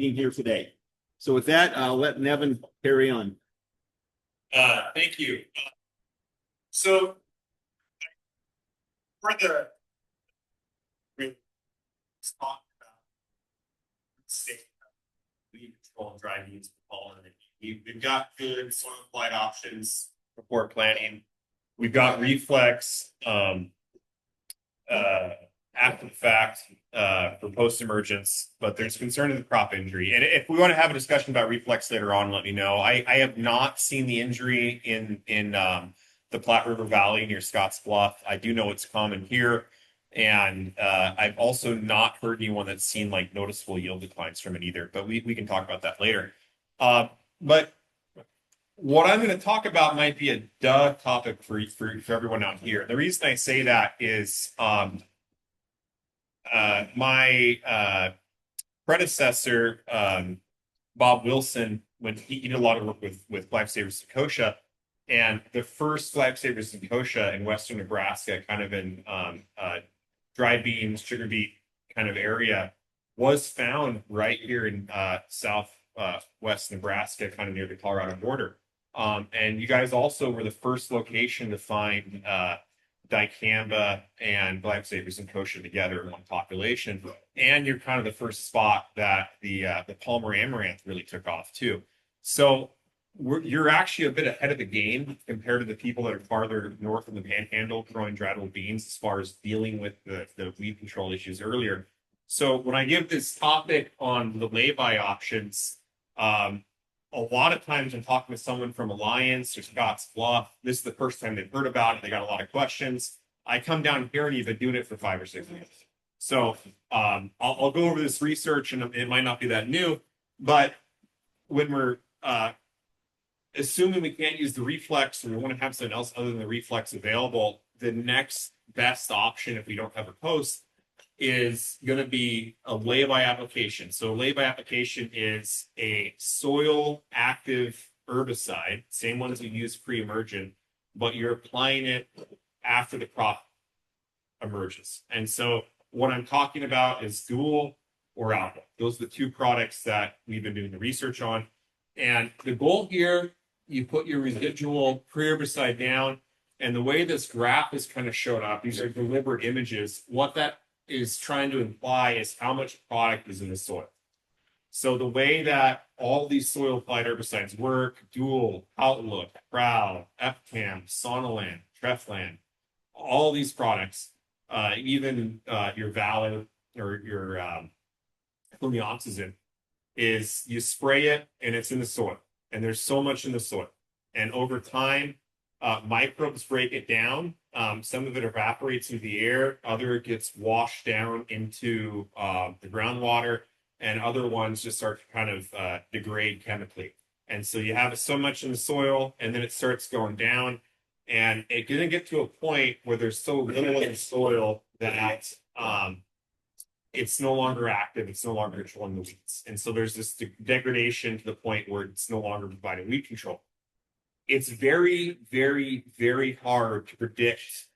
being here today. So with that, I'll let Nevin carry on. Thank you. So for the we've talked about safe weed control and dry weeds pollen. We've got good soil applied options before planting. We've got reflex after the fact for post emergence, but there's concern of the crop injury. And if we want to have a discussion about reflex later on, let me know. I have not seen the injury in the Platte River Valley near Scotts Bluff. I do know it's common here. And I've also not heard anyone that's seen like noticeable yield declines from it either, but we can talk about that later. But what I'm going to talk about might be a duh topic for everyone out here. The reason I say that is my predecessor, Bob Wilson, when he did a lot of work with Lifesavers Kochia, and the first Lifesavers Kochia in western Nebraska, kind of in dry beans, sugar beet kind of area, was found right here in southwest Nebraska, kind of near the Colorado border. And you guys also were the first location to find dicamba and Lifesavers and Kochia together in one population. And you're kind of the first spot that the Palmer Amaranth really took off too. So you're actually a bit ahead of the game compared to the people that are farther north in the Panhandle growing dreadful beans as far as dealing with the weed control issues earlier. So when I give this topic on the lay-by options, a lot of times I'm talking with someone from Alliance or Scotts Bluff. This is the first time they've heard about it. They got a lot of questions. I come down here and you've been doing it for 5 or 6 years. So I'll go over this research, and it might not be that new, but when we're assuming we can't use the reflex and we want to have something else other than the reflex available, the next best option if we don't have a post is going to be a lay-by application. So a lay-by application is a soil active herbicide, same one as we use pre-emergent, but you're applying it after the crop emerges. And so what I'm talking about is Dual or Alpha. Those are the two products that we've been doing the research on. And the goal here, you put your residual pre-herbicide down, and the way this graph is kind of showed up, these are deliberate images. What that is trying to imply is how much product is in the soil. So the way that all these soil applied herbicides work, Dual, Outlook, Proud, FCAM, Sonaland, Trefland, all these products, even your Valor or your Flumioxazin, is you spray it and it's in the soil. And there's so much in the soil. And over time, microbes break it down. Some of it evaporates into the air. Other gets washed down into the groundwater. And other ones just start to kind of degrade chemically. And so you have so much in the soil, and then it starts going down. And it can get to a point where there's so little in the soil that it's no longer active. It's no longer controlling the weeds. And so there's this degradation to the point where it's no longer providing weed control. It's very, very, very hard to predict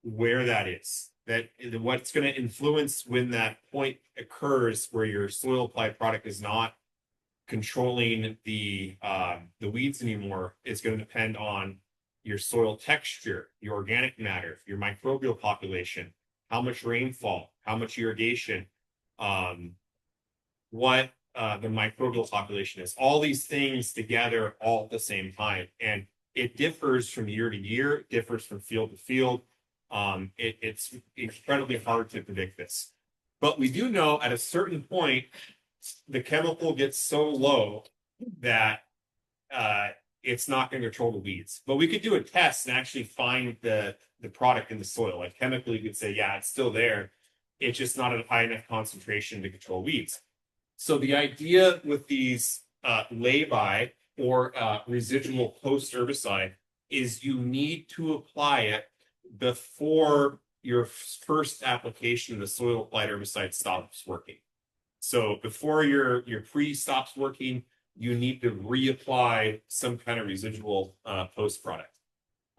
where that is. That what's going to influence when that point occurs where your soil applied product is not controlling the weeds anymore is going to depend on your soil texture, your organic matter, your microbial population, how much rainfall, how much irrigation, what the microbial population is. All these things together all at the same time. And it differs from year to year, it differs from field to field. It's incredibly hard to predict this. But we do know at a certain point, the chemical gets so low that it's not going to control the weeds. But we could do a test and actually find the product in the soil. Like chemically, you could say, yeah, it's still there. It's just not at a high enough concentration to control weeds. So the idea with these lay-by or residual post-herbicide is you need to apply it before your first application of the soil applied herbicide stops working. So before your pre stops working, you need to reapply some kind of residual post product.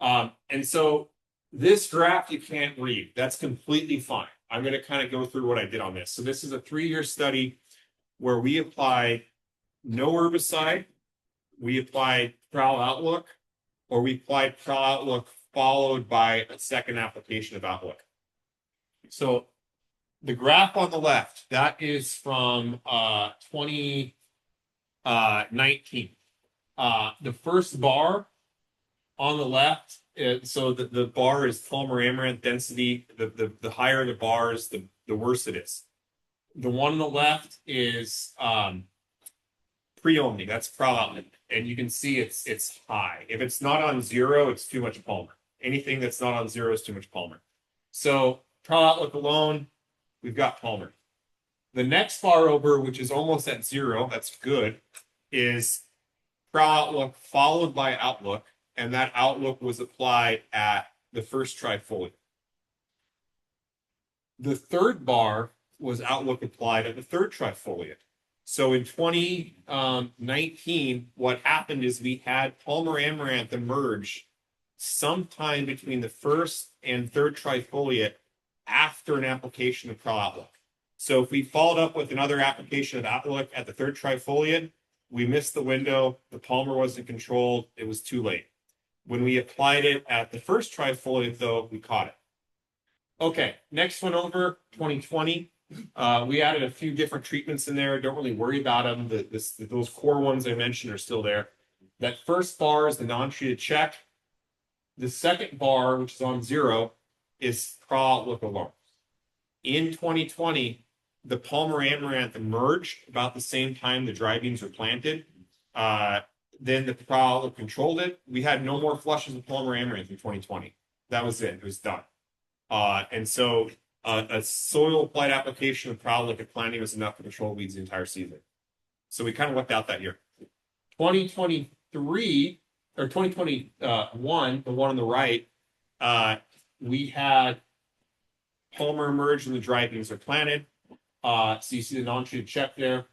And so this graph you can't read. That's completely fine. I'm going to kind of go through what I did on this. So this is a 3-year study. where we apply no herbicide, we applied Prowl Outlook, or we applied Prowl Outlook followed by a second application of Outlook. So the graph on the left, that is from 2019. The first bar on the left, so the bar is Palmer Amaranth density. The higher the bars, the worse it is. The one on the left is pre-only, that's Prowl Outlook. And you can see it's high. If it's not on 0, it's too much Palmer. Anything that's not on 0 is too much Palmer. So Prowl Outlook alone, we've got Palmer. The next bar over, which is almost at 0, that's good, is Prowl Outlook followed by Outlook, and that Outlook was applied at the first trifoliate. The third bar was Outlook applied at the third trifoliate. So in 2019, what happened is we had Palmer Amaranth emerge sometime between the first and third trifoliate after an application of Prowl Outlook. So if we followed up with another application of Outlook at the third trifoliate, we missed the window, the Palmer wasn't controlled, it was too late. When we applied it at the first trifoliate, though, we caught it. Okay, next one over, 2020. We added a few different treatments in there. Don't really worry about them. Those core ones I mentioned are still there. That first bar is the non-treated check. The second bar, which is on 0, is Prowl Outlook alone. In 2020, the Palmer Amaranth emerged about the same time the dry beans were planted. Then the Prowl Outlook controlled it. We had no more flushes of Palmer Amaranth in 2020. That was it. It was done. And so a soil applied application of Prowl Outlook at planting was enough to control weeds the entire season. So we kind of lucked out that year. 2023 or 2021, the one on the right, we had Palmer emerge and the dry beans are planted. So you see the non-treated check there.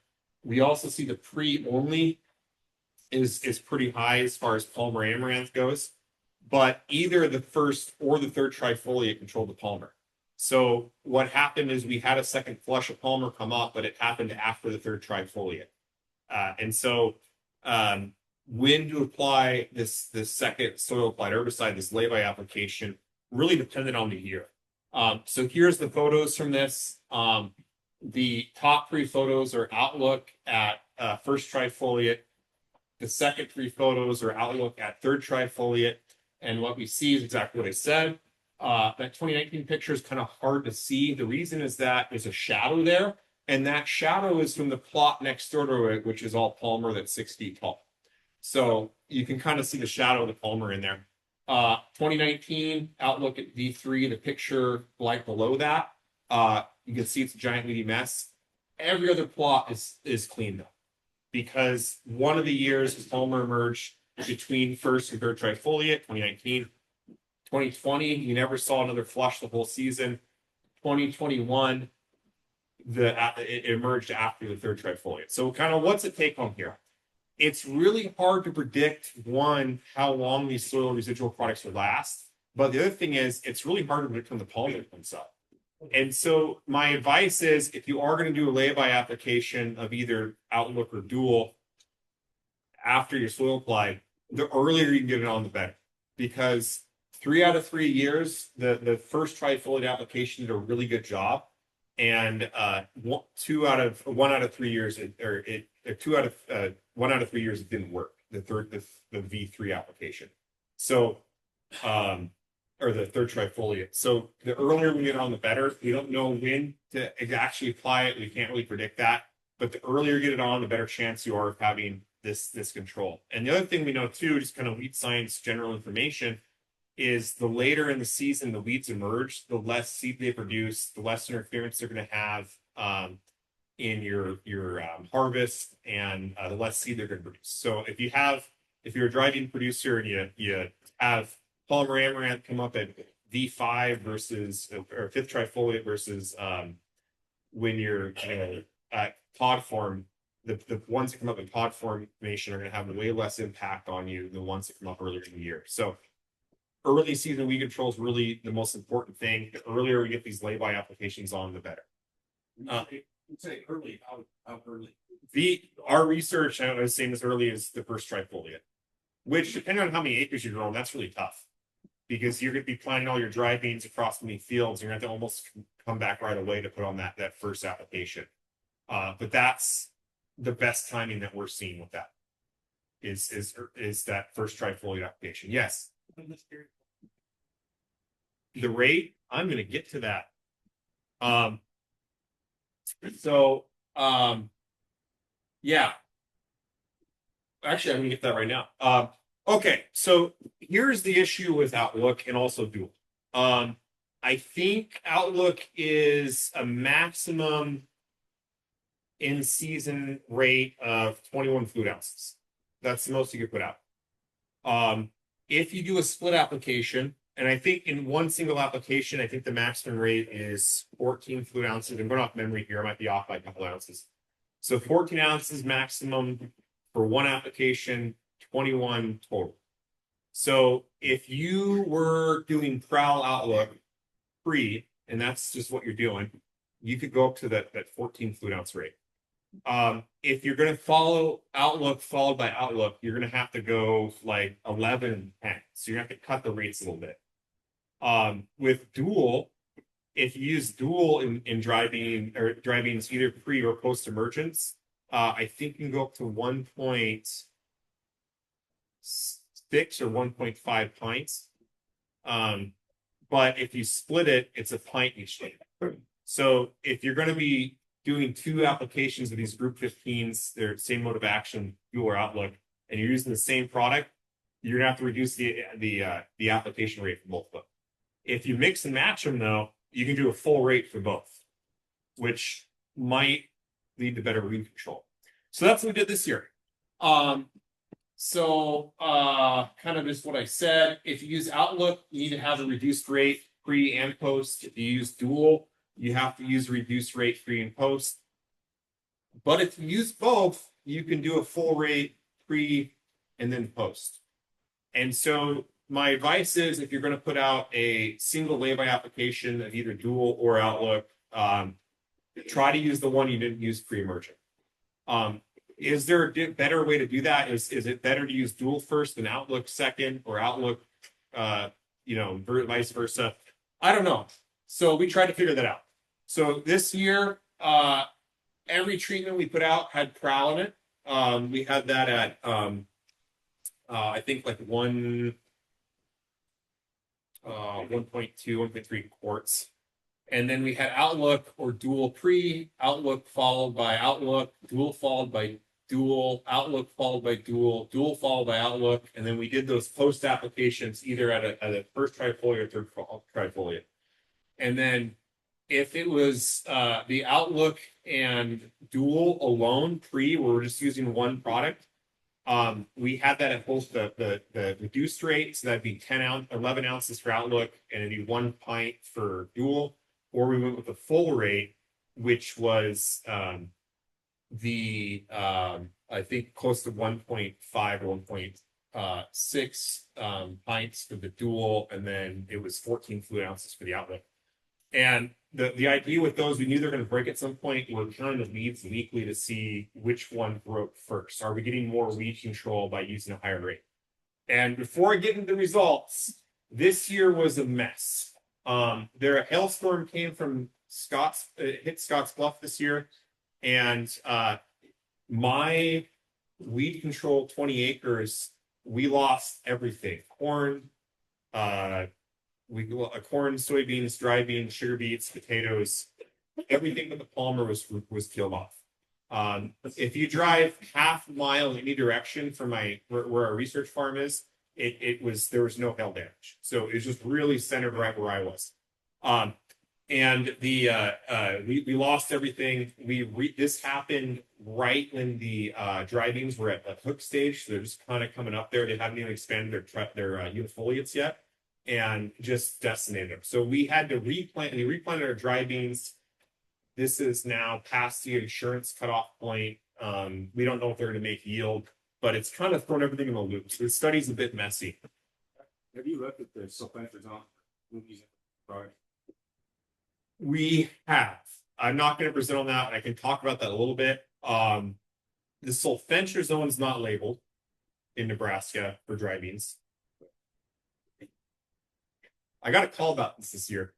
We also see the pre-only is pretty high as far as Palmer Amaranth goes. But either the first or the third trifoliate controlled the Palmer. So what happened is we had a second flush of Palmer come up, but it happened after the third trifoliate. And so when to apply this second soil applied herbicide, this lay-by application, really depended on the year. So here's the photos from this. The top 3 photos are Outlook at first trifoliate. The second 3 photos are Outlook at third trifoliate. And what we see is exactly what I said. That 2019 picture is kind of hard to see. The reason is that there's a shadow there. And that shadow is from the plot next door to it, which is all Palmer that's 6 feet tall. So you can kind of see the shadow of the Palmer in there. 2019 Outlook at V3, the picture like below that. You can see it's a giant weedy mess. Every other plot is cleaned up because one of the years Palmer emerged between first and third trifoliate, 2019. 2020, you never saw another flush the whole season. 2021, it emerged after the third trifoliate. So kind of what's it take home here? It's really hard to predict, one, how long these soil residual products will last. But the other thing is, it's really hard to predict when the Palmer comes up. And so my advice is, if you are going to do a lay-by application of either Outlook or Dual after your soil applied, the earlier you can get it on, the better. Because 3 out of 3 years, the first trifoliate application did a really good job. And 1 out of 3 years, one out of 3 years, it didn't work. The V3 application. So, or the third trifoliate. So the earlier we get on, the better. We don't know when to actually apply it. We can't really predict that. But the earlier you get it on, the better chance you are of having this control. And the other thing we know too, just kind of weed science general information, is the later in the season the weeds emerge, the less seed they produce, the less interference they're going to have in your harvest, and the less seed they're going to produce. So if you're a dry bean producer and you have Palmer Amaranth come up at V5 versus or fifth trifoliate versus when you're at pod form, the ones that come up in pod formation are going to have way less impact on you than the ones that come up earlier in the year. So early season weed control is really the most important thing. The earlier we get these lay-by applications on, the better. Say early, how early? Our research, I was saying as early as the first trifoliate, which depending on how many acres you're growing, that's really tough. Because you're going to be planting all your dry beans across many fields. You're going to have to almost come back right away to put on that first application. But that's the best timing that we're seeing with that. Is that first trifoliate application? Yes. The rate, I'm going to get to that. Yeah. Actually, I'm going to get that right now. Okay, so here's the issue with Outlook and also Dual. I think Outlook is a maximum in season rate of 21 fluid ounces. That's the most you could put out. If you do a split application, and I think in one single application, I think the maximum rate is 14 fluid ounces. I'm going off memory here. I might be off by a couple ounces. So 14 ounces maximum for one application, 21 total. So if you were doing prowl Outlook pre, and that's just what you're doing, you could go up to that 14 fluid ounce rate. If you're going to follow Outlook followed by Outlook, you're going to have to go like 11 and 10. So you're going to have to cut the rates a little bit. With Dual, if you use Dual in dry beans either pre or post emergence, I think you can go up to 1.6 or 1.5 pints. But if you split it, it's a pint each day. So if you're going to be doing two applications of these group 15s, their same mode of action, Dual or Outlook, and you're using the same product, you're gonna have to reduce the application rate for both of them. If you mix and match them, though, you can do a full rate for both, which might lead to better weed control. So that's what we did this year. Kind of just what I said. If you use Outlook, you need to have a reduced rate pre and post. If you use Dual, you have to use reduced rate pre and post. But if you use both, you can do a full rate pre and then post. And so my advice is if you're going to put out a single lay-by application of either Dual or Outlook, try to use the one you didn't use pre-emergent. Is there a better way to do that? Is it better to use Dual first than Outlook second, or Outlook, vice versa? I don't know. So we tried to figure that out. So this year, every treatment we put out had prowl in it. We had that at I think like 1.2, 1.3 quarts. And then we had Outlook or Dual pre, Outlook followed by Outlook, Dual followed by Dual, Outlook followed by Dual, Dual followed by Outlook. And then we did those post applications either at a first trifoliate or third trifoliate. And then if it was the Outlook and Dual alone pre, where we're just using one product, we had that at both the reduced rate, so that'd be 11 ounces for Outlook, and it'd be 1 pint for Dual, or we went with the full rate, which was I think close to 1.5 or 1.6 pints for the Dual, and then it was 14 fluid ounces for the Outlook. And the idea with those, we knew they're going to break at some point. We're trying to leads weekly to see which one broke first. Are we getting more weed control by using a higher rate? And before I get into the results, this year was a mess. A hailstorm came from hit Scotts Bluff this year, and my weed control 20 acres, we lost everything. Corn, corn, soybeans, dry beans, sugar beets, potatoes, everything but the palmer was killed off. If you drive half a mile in any direction from where our research farm is, there was no hail damage. So it was just really centered right where I was. And we lost everything. This happened right when the dry beans were at the hook stage. So they're just kind of coming up there. They haven't even expanded their unifoliates yet, and just decimated them. So we had to replant. We replanted our dry beans. This is now past the insurance cutoff point. We don't know if they're going to make yield, but it's kind of thrown everything in the loop. So the study's a bit messy. Have you looked at the sulfentrazone movies? We have. I'm not going to present on that. I can talk about that a little bit. The sulfentrazone is not labeled in Nebraska for dry beans. I got a call about this year.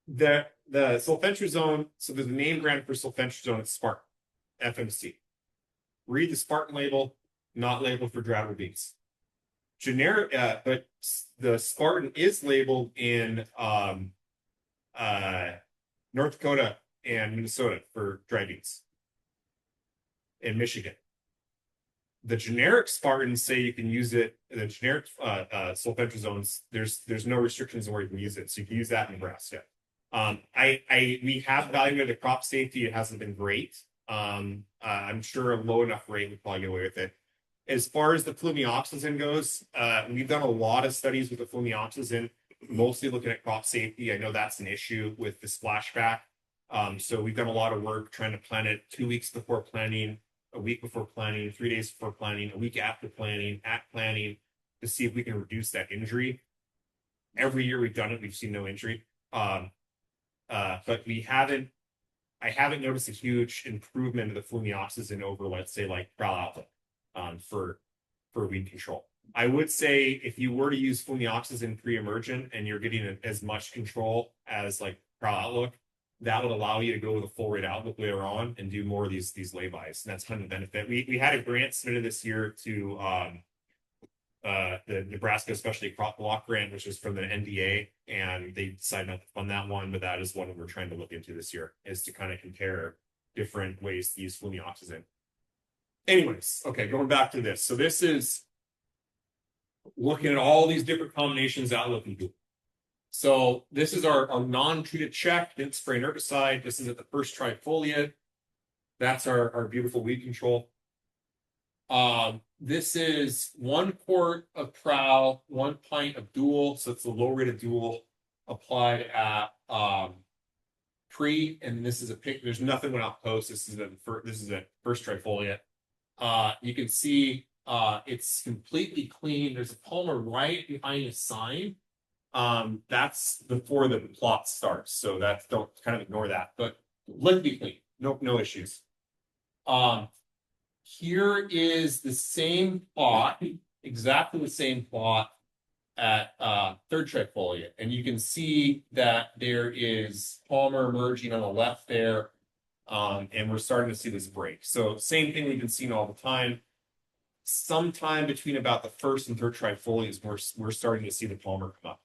The sulfentrazone, so there's a name brand for sulfentrazone, it's Spartan, FMC. Read the Spartan label, not labeled for dry beans. Generic, but the Spartan is labeled in North Dakota and Minnesota for dry beans. In Michigan. The generic Spartans say you can use it. The generic sulfentrazones, there's no restrictions on where you can use it, so you can use that in Nebraska. We have evaluated the crop safety. It hasn't been great. I'm sure a low enough rate would probably get away with it. As far as the flumioxazin goes, we've done a lot of studies with the flumioxazin, mostly looking at crop safety. I know that's an issue with the splashback. So we've done a lot of work trying to plant it 2 weeks before planting, a week before planting, 3 days before planting, a week after planting, at planting, to see if we can reduce that injury. Every year we've done it, we've seen no injury. But I haven't noticed a huge improvement of the flumioxazin over, let's say, like Prowl Alpha for weed control. I would say if you were to use flumioxazin pre-emergent and you're getting as much control as like Prowl Outlook, that would allow you to go with a full rate outlook later on and do more of these laybys, and that's kind of the benefit. We had a grant submitted this year to the Nebraska Specialty Crop Block Grant, which is from the NDA, and they decided not to fund that one, but that is one we're trying to look into this year, is to kind of compare different ways to use flumioxazin. Anyways, okay, going back to this. So this is looking at all these different combinations Outlook can do. So this is our non-treated check, didn't spray an herbicide. This is at the first trifoliate. That's our beautiful weed control. This is 1 quart of Prowl, 1 pint of Dual. So it's the low rate of Dual applied at pre, and this is a pick. There's nothing without post. This is a first trifoliate. You can see it's completely clean. There's a Palmer right behind a sign. That's before the plot starts, so don't kind of ignore that. But liquidy clean, no issues. Here is the same plot, exactly the same plot at third trifoliate, and you can see that there is Palmer emerging on the left there, and we're starting to see this break. So same thing we've been seeing all the time. Sometime between about the first and third trifoliates, we're starting to see the Palmer come up.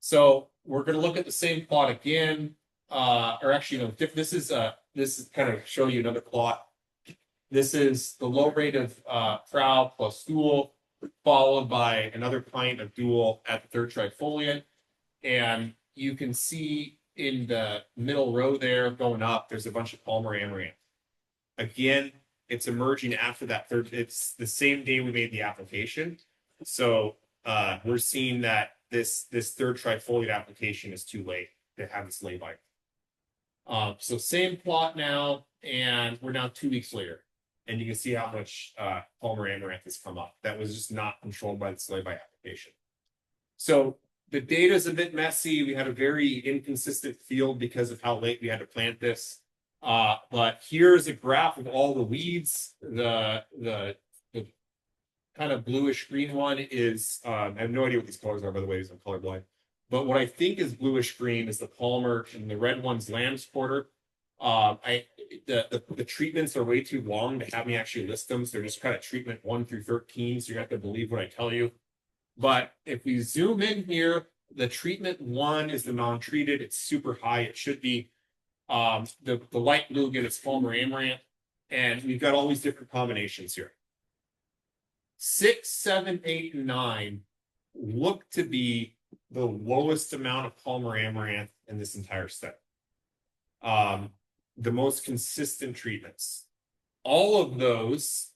So we're going to look at the same plot again, or actually, no, this is kind of show you another plot. This is the low rate of Prowl plus Dual, followed by another pint of Dual at the third trifoliate. And you can see in the middle row there going up, there's a bunch of Palmer Amaranth. Again, it's emerging after that third, it's the same day we made the application. So we're seeing that this third trifoliate application is too late to have this lay-by. So same plot now, and we're now 2 weeks later. And you can see how much Palmer Amaranth has come up. That was just not controlled by this lay-by application. So the data is a bit messy. We had a very inconsistent field because of how late we had to plant this. But here's a graph of all the weeds. The kind of bluish green one is, I have no idea what these colors are, by the way, because I'm colorblind. But what I think is bluish green is the Palmer, and the red one's Lamb's Quarter. The treatments are way too long to have me actually list them. So they're just kind of treatment 1 through 13. So you're going to have to believe what I tell you. But if we zoom in here, the treatment 1 is the non-treated. It's super high. It should be the light blue again, it's Palmer Amaranth. And we've got all these different combinations here. 6, 7, 8, and 9 look to be the lowest amount of Palmer Amaranth in this entire study. The most consistent treatments. All of those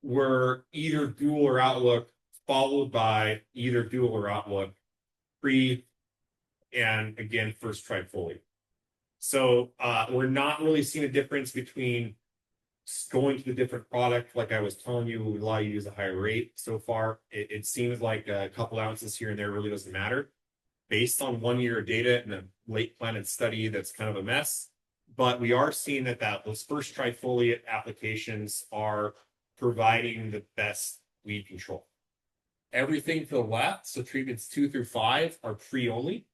were either Dual or Outlook, followed by either Dual or Outlook, pre, and again, first trifoliate. So we're not really seeing a difference between going to the different product. Like I was telling you, we would allow you to use a higher rate so far. It seems like a couple ounces here and there really doesn't matter. Based on 1 year of data in a late planted study that's kind of a mess, But we are seeing that those first trifoliate applications are providing the best weed control. Everything to the left, so treatments 2 through 5 are pre only.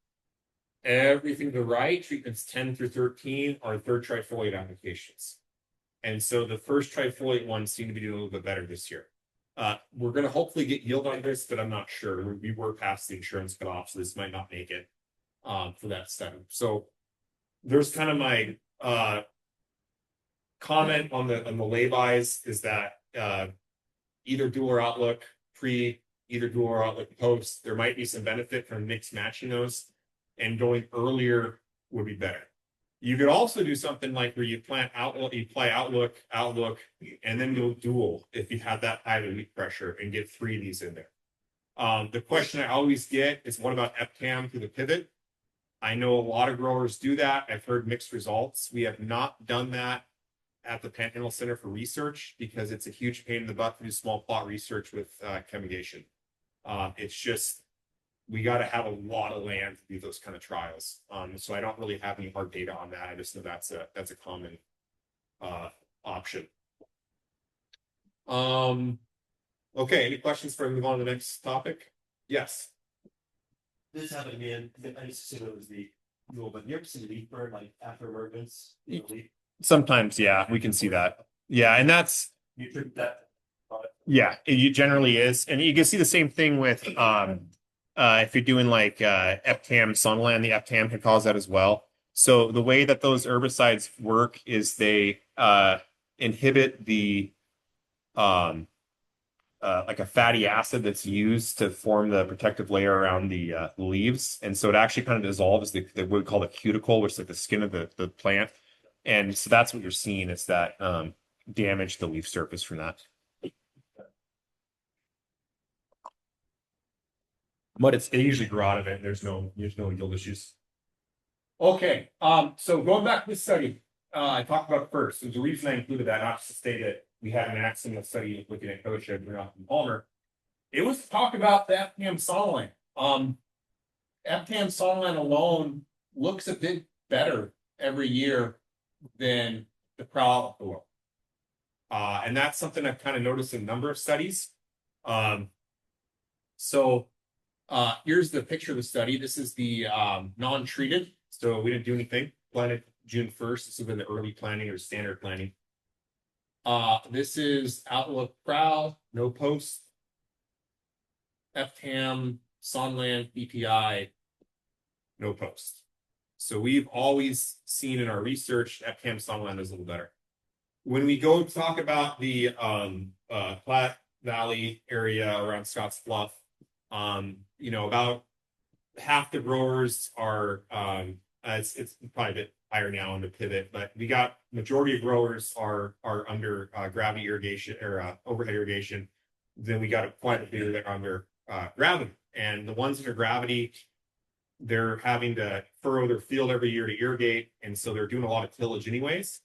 Everything to the right, treatments 10 through 13 are third trifoliate applications. And so the first trifoliate ones seem to be doing a little bit better this year. We're going to hopefully get yield on this, but I'm not sure. We were past the insurance cutoff, so this might not make it for that study. So there's kind of my comment on the laybys is that either dual or outlook pre, either dual or outlook post. There might be some benefit from mix matching those, and going earlier would be better. You could also do something like where you plant outlook, you play outlook, and then go dual if you have that high leaf pressure and get 3 of these in there. The question I always get is, what about EPCAM through the pivot? I know a lot of growers do that. I've heard mixed results. We have not done that at the Panhandle Center for Research because it's a huge pain in the butt to do small plot research with chemigation. It's just, we got to have a lot of land to do those kind of trials. So I don't really have any hard data on that. I just know that's a common option. Okay, any questions before we move on to the next topic? Yes. This happened to me, and I just assumed it was the rule, but you ever see leaf burn like after emergence? Sometimes, yeah, we can see that. Yeah, and that's You took that. yeah, it generally is, and you can see the same thing with if you're doing like EPCAM, Sunland, the EPCAM can cause that as well. So the way that those herbicides work is they inhibit the like a fatty acid that's used to form the protective layer around the leaves, and so it actually kind of dissolves the what we call the cuticle, which is like the skin of the plant, and so that's what you're seeing is that damage to the leaf surface from that. But they usually grow out of it. There's no yield issues. Okay, so going back to the study, I talked about it first. There's a reason I included that, not just to say that we had an accident study looking at Kosha and Palmer. It was to talk about the EPCAM Sonaline. EPCAM Sonaline alone looks a bit better every year than the Prowl below. And that's something I've kind of noticed in a number of studies. Here's the picture of the study. This is the non-treated. So we didn't do anything. Planted June 1st. This has been the early planting or standard planting. This is Outlook Prowl, no post. EPCAM, Sunland, BPI, no post. So we've always seen in our research EPCAM Sunland is a little better. When we go talk about the Platte Valley area around Scotts Bluff, about half the growers are it's probably a bit higher now in the pivot, but we got majority of growers are under gravity irrigation or overhead irrigation. Then we got quite a few that are under gravity, and the ones under gravity, they're having to furrow their field every year to irrigate, and so they're doing a lot of tillage anyways.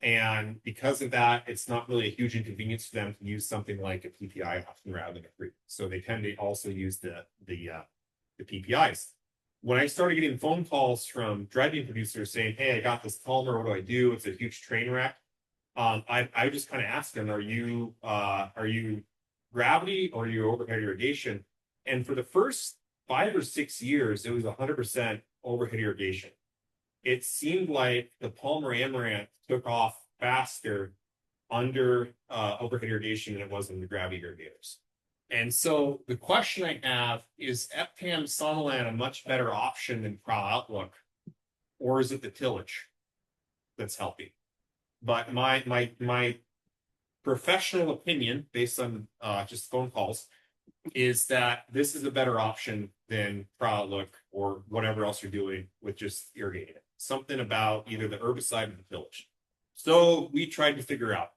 And because of that, it's not really a huge inconvenience for them to use something like a PPI option rather than a free. So they tend to also use the PPIs. When I started getting phone calls from dredging producers saying, "Hey, I got this Palmer. What do I do? It's a huge train wreck." I just kind of asked them, "Are you gravity or are you overhead irrigation?" And for the first 5 or 6 years, it was 100% overhead irrigation. It seemed like the Palmer Amaranth took off faster under overhead irrigation than it was in the gravity irrigators. And so the question I have is EPCAM Sonaline a much better option than Prowl Outlook, or is it the tillage that's helping? But my professional opinion, based on just phone calls, is that this is a better option than Prowl Outlook or whatever else you're doing with just irrigating it. Something about either the herbicide or the tillage. So we tried to figure out.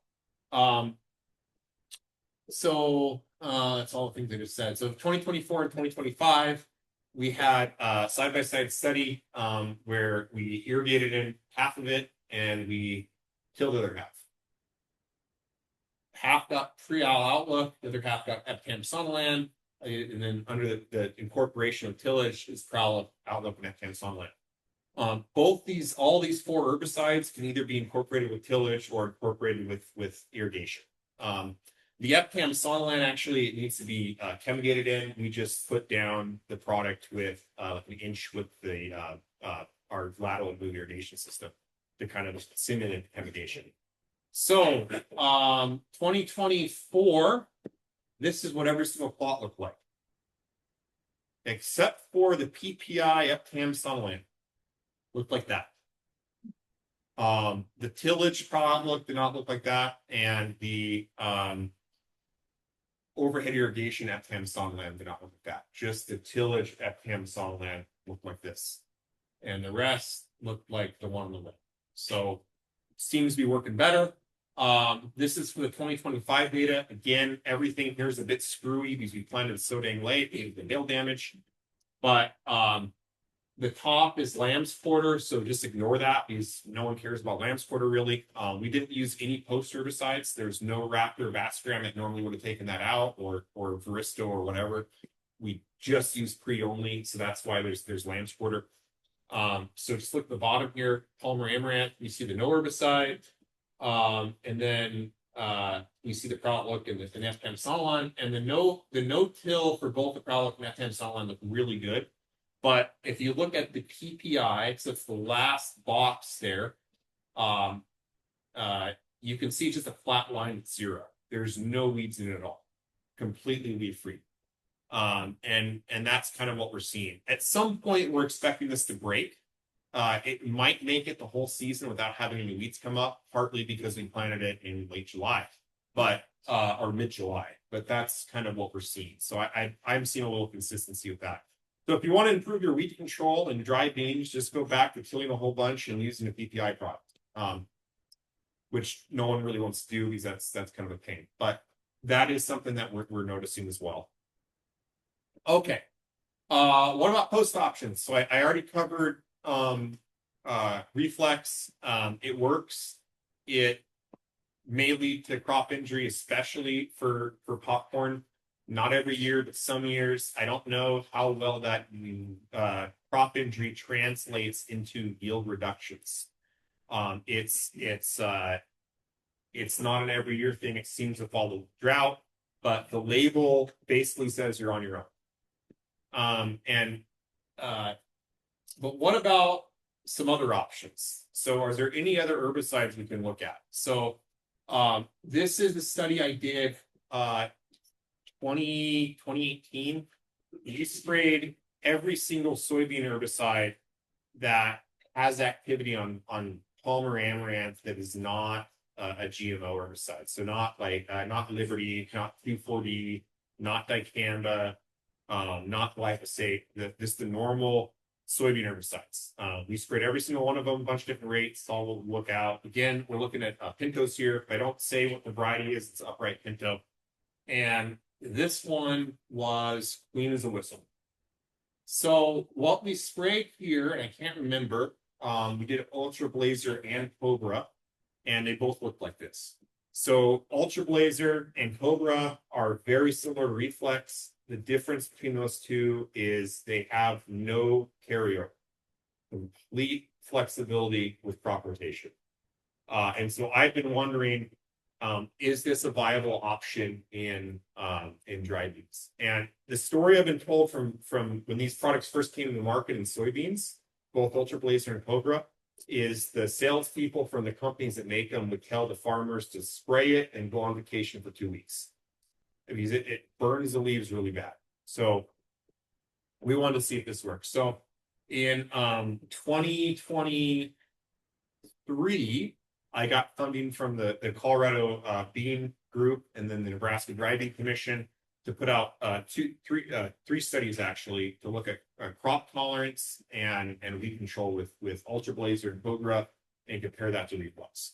That's all the things I just said. So 2024 and 2025, we had a side-by-side study where we irrigated in half of it and we tilled the other half. Half got pre-owl outlook, the other half got EPCAM Sunland, and then under the incorporation of tillage is Prowl Outlook and EPCAM Sunland. All these four herbicides can either be incorporated with tillage or incorporated with irrigation. The Epcam Sonland actually it needs to be chemigated in. We just put down the product with like an inch with the our lateral and boom irrigation system to kind of simulate chemigation. So 2024, this is what every single plot looked like. Except for the PPI Epcam Sonland. Looked like that. The tillage product did not look like that, and the overhead irrigation Epcam Sonland did not look like that. Just the tillage Epcam Sonland looked like this, and the rest looked like the one on the left. So seems to be working better. This is for the 2025 data. Again, everything here is a bit screwy because we planted so dang late, the nail damage. But the top is lamb's quarter, so just ignore that because no one cares about lamb's quarter really. We didn't use any post herbicides. There's no Raptor or Vasgram that normally would have taken that out, or Varisto or whatever. We just use pre only, so that's why there's lamb's quarter. So just look at the bottom here, Palmer Amaranth. You see the no herbicide, and then you see the Proutlook and the Epcam Sonland, and the no till for both the Proutlook and Epcam Sonland look really good. But if you look at the PPI, so it's the last box there, you can see just a flat line at 0. There's no weeds in it at all, completely weed free. And that's kind of what we're seeing. At some point, we're expecting this to break. It might make it the whole season without having any weeds come up, partly because we planted it in late July, but or mid-July. But that's kind of what we're seeing. So I'm seeing a little consistency with that. So if you want to improve your weed control and dry beans, just go back to killing a whole bunch and using a PPI product, which no one really wants to do because that's kind of a pain. But that is something that we're noticing as well. Okay. What about post options? So I already covered reflex. It works. It may lead to crop injury, especially for popcorn. Not every year, but some years. I don't know how well that crop injury translates into yield reductions. It's not an every year thing. It seems to follow drought, but the label basically says you're on your own. But what about some other options? So are there any other herbicides we can look at? So this is the study I did 2018. You sprayed every single soybean herbicide that has activity on Palmer Amaranth that is not a GMO herbicide. So not Liberty, not 2,4-D, not dicamba, not glyphosate. This the normal soybean herbicides. We sprayed every single one of them, a bunch of different rates. All we'll look out. Again, we're looking at Pintos here. If I don't say what the variety is, it's upright Pinto. And this one was clean as a whistle. So what we sprayed here, and I can't remember, we did Ultra Blazer and Cobra, and they both look like this. So Ultra Blazer and Cobra are very similar to Reflex. The difference between those two is they have no carryover, complete flexibility with crop rotation. And so I've been wondering, is this a viable option in dry beans? And the story I've been told from when these products first came to the market in soybeans, both Ultra Blazer and Cobra, is the salespeople from the companies that make them would tell the farmers to spray it and go on vacation for 2 weeks because it burns the leaves really bad. So we wanted to see if this works. So in 2023, I got funding from the Colorado Bean Group and then the Nebraska Dry Bean Commission to put out three studies actually to look at crop tolerance and weed control with Ultra Blazer and Cobra and compare that to Reflex.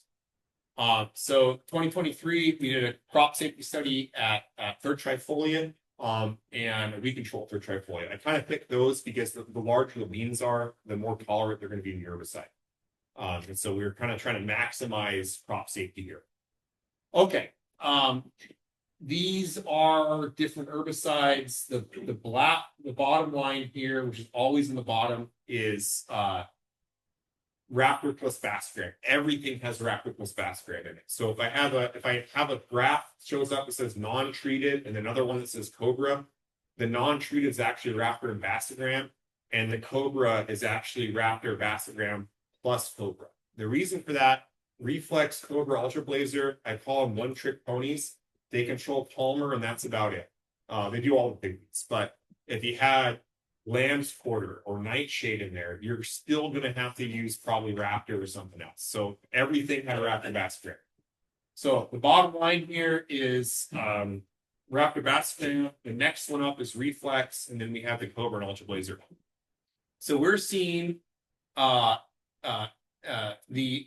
So 2023, we did a crop safety study at third trifoliate and a weed control third trifoliate. I kind of picked those because the larger the beans are, the more tolerant they're going to be to the herbicide. And so we were kind of trying to maximize crop safety here. Okay. These are different herbicides. The bottom line here, which is always in the bottom, is Raptor plus Bassgram. Everything has Raptor plus Bassgram in it. So if I have a graph shows up that says non-treated and another one that says Cobra, the non-treated is actually Raptor and Bassgram, and the Cobra is actually Raptor, Bassgram plus Cobra. The reason for that, Reflex, Cobra, Ultra Blazer, I call them one-trick ponies. They control Palmer, and that's about it. They do all the big ones, but if you had Lamb's Quarter or Nightshade in there, you're still going to have to use probably Raptor or something else. So everything had a Raptor Bassgram. So the bottom line here is Raptor Bassgram. The next one up is Reflex, and then we have the Cobra and Ultra Blazer. So we're seeing the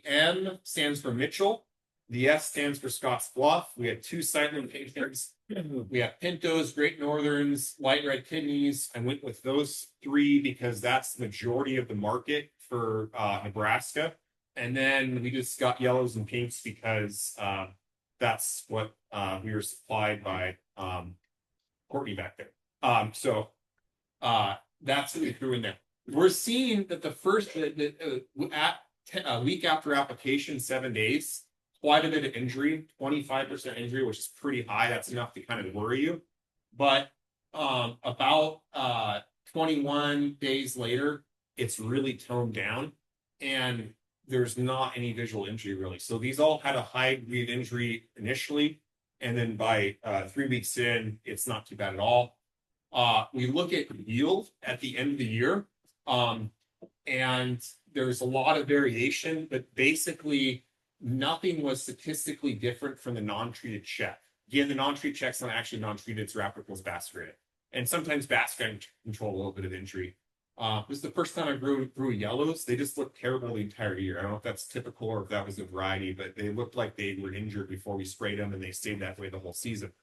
M stands for Mitchell. The S stands for Scotts Bluff. We have two site locations. We have Pintos, Great Northerns, Light Red Kidneys. I went with those three because that's the majority of the market for Nebraska. And then we just got yellows and pinks because that's what we were supplied by Courtney back there. That's what we threw in there. We're seeing that the first a week after application, 7 days, quite a bit of injury, 25% injury, which is pretty high. That's enough to kind of worry you. But about 21 days later, it's really toned down and there's not any visual injury really. So these all had a high degree of injury initially. And then by 3 weeks in, it's not too bad at all. We look at yield at the end of the year. And there's a lot of variation, but basically nothing was statistically different from the non-treated check. Again, the non-treated check's not actually non-treated, it's Raptor plus Bassgram. And sometimes Bassgram control a little bit of injury. This is the first time I grew yellows. They just looked terrible the entire year. I don't know if that's typical or if that was a variety, but they looked like they were injured before we sprayed them and they stayed that way the whole season.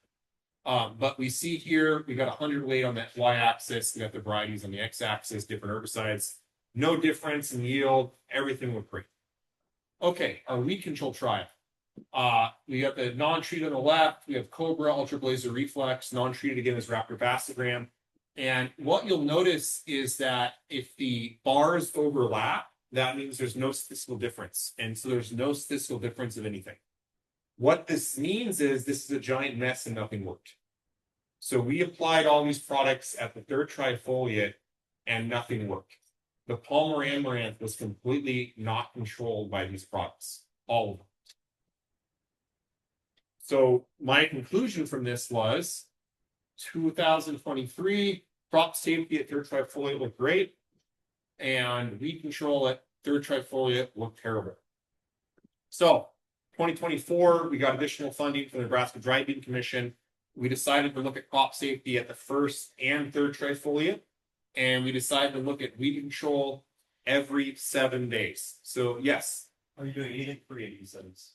But we see here, we got 100 weight on that y-axis. We got the varieties on the x-axis, different herbicides. No difference in yield. Everything looked great. Okay, our weed control trial. We got the non-treated on the left. We have Cobra, Ultra Blazer Reflex. Non-treated again is Raptor Bassgram. And what you'll notice is that if the bars overlap, that means there's no statistical difference. And so there's no statistical difference of anything. What this means is this is a giant mess and nothing worked. So we applied all these products at the third trifoliate and nothing worked. The Palmer Amaranth was completely not controlled by these products, all of them. So my conclusion from this was 2023 crop safety at third trifoliate looked great, and weed control at third trifoliate looked terrible. So 2024, we got additional funding from the Nebraska Dry Bean Commission. We decided to look at crop safety at the first and third trifoliate. And we decided to look at weed control every 7 days. So yes. Are you doing anything for 87s?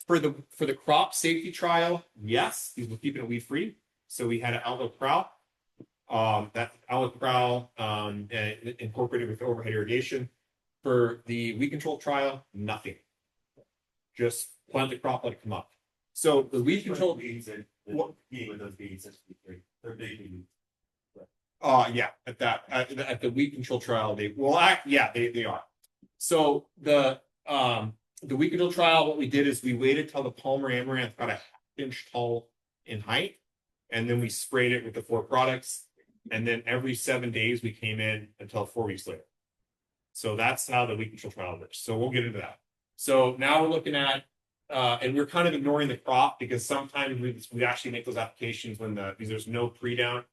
For the crop safety trial, yes, we're keeping it weed free. So we had an outlet prowl. That outlet prowl incorporated with overhead irrigation. For the weed control trial, nothing. Just plant the crop, let it come up. So the weed control beans and with those beans, they're big beans. Yeah, at the weed control trial, they are. So the weed control trial, what we did is we waited till the Palmer Amaranth got a half-inch tall in height, and then we sprayed it with the 4 products, and then every 7 days we came in until 4 weeks later. So that's how the weed control trial works. So we'll get into that. So now we're looking at, and we're kind of ignoring the crop because sometimes we actually make those applications because there's no pre-down.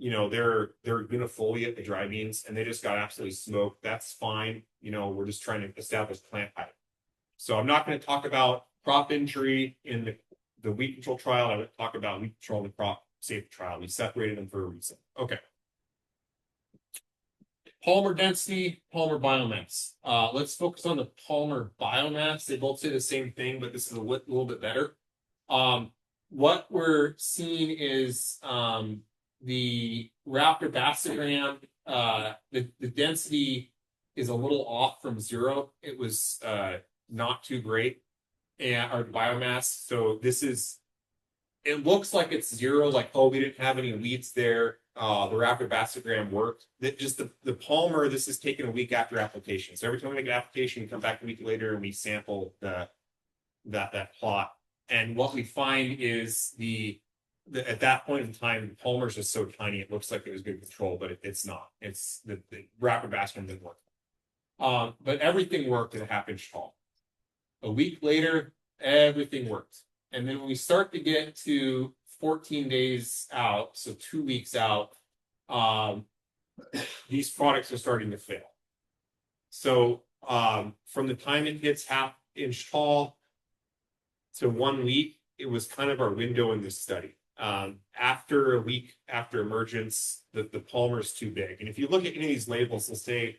You know, they're unifoliate, the dry beans, and they just got absolutely smoked. That's fine. You know, we're just trying to establish plant height. So I'm not going to talk about crop injury in the weed control trial. I would talk about weed control in the crop safety trial. We separated them for a reason. Okay. Palmer density, Palmer biomass. Let's focus on the Palmer biomass. They both say the same thing, but this is a little bit better. What we're seeing is the Raptor Bassgram, the density is a little off from 0. It was not too great, and our biomass. So it looks like it's 0, like, oh, we didn't have any weeds there. the rapid bastogram worked. That just the Palmer, this is taken a week after application. So every time we make an application, we come back a week later and we sample that plot. And what we find is at that point in time, the Palmer's just so tiny, it looks like it was good control, but it's not. It's the rapid bastogram didn't work. But everything worked at a half inch tall. A week later, everything worked. And then when we start to get to 14 days out, so 2 weeks out, these products are starting to fail. So from the time it hits half inch tall to 1 week, it was kind of our window in this study. After a week after emergence, the Palmer is too big. And if you look at any of these labels, they'll say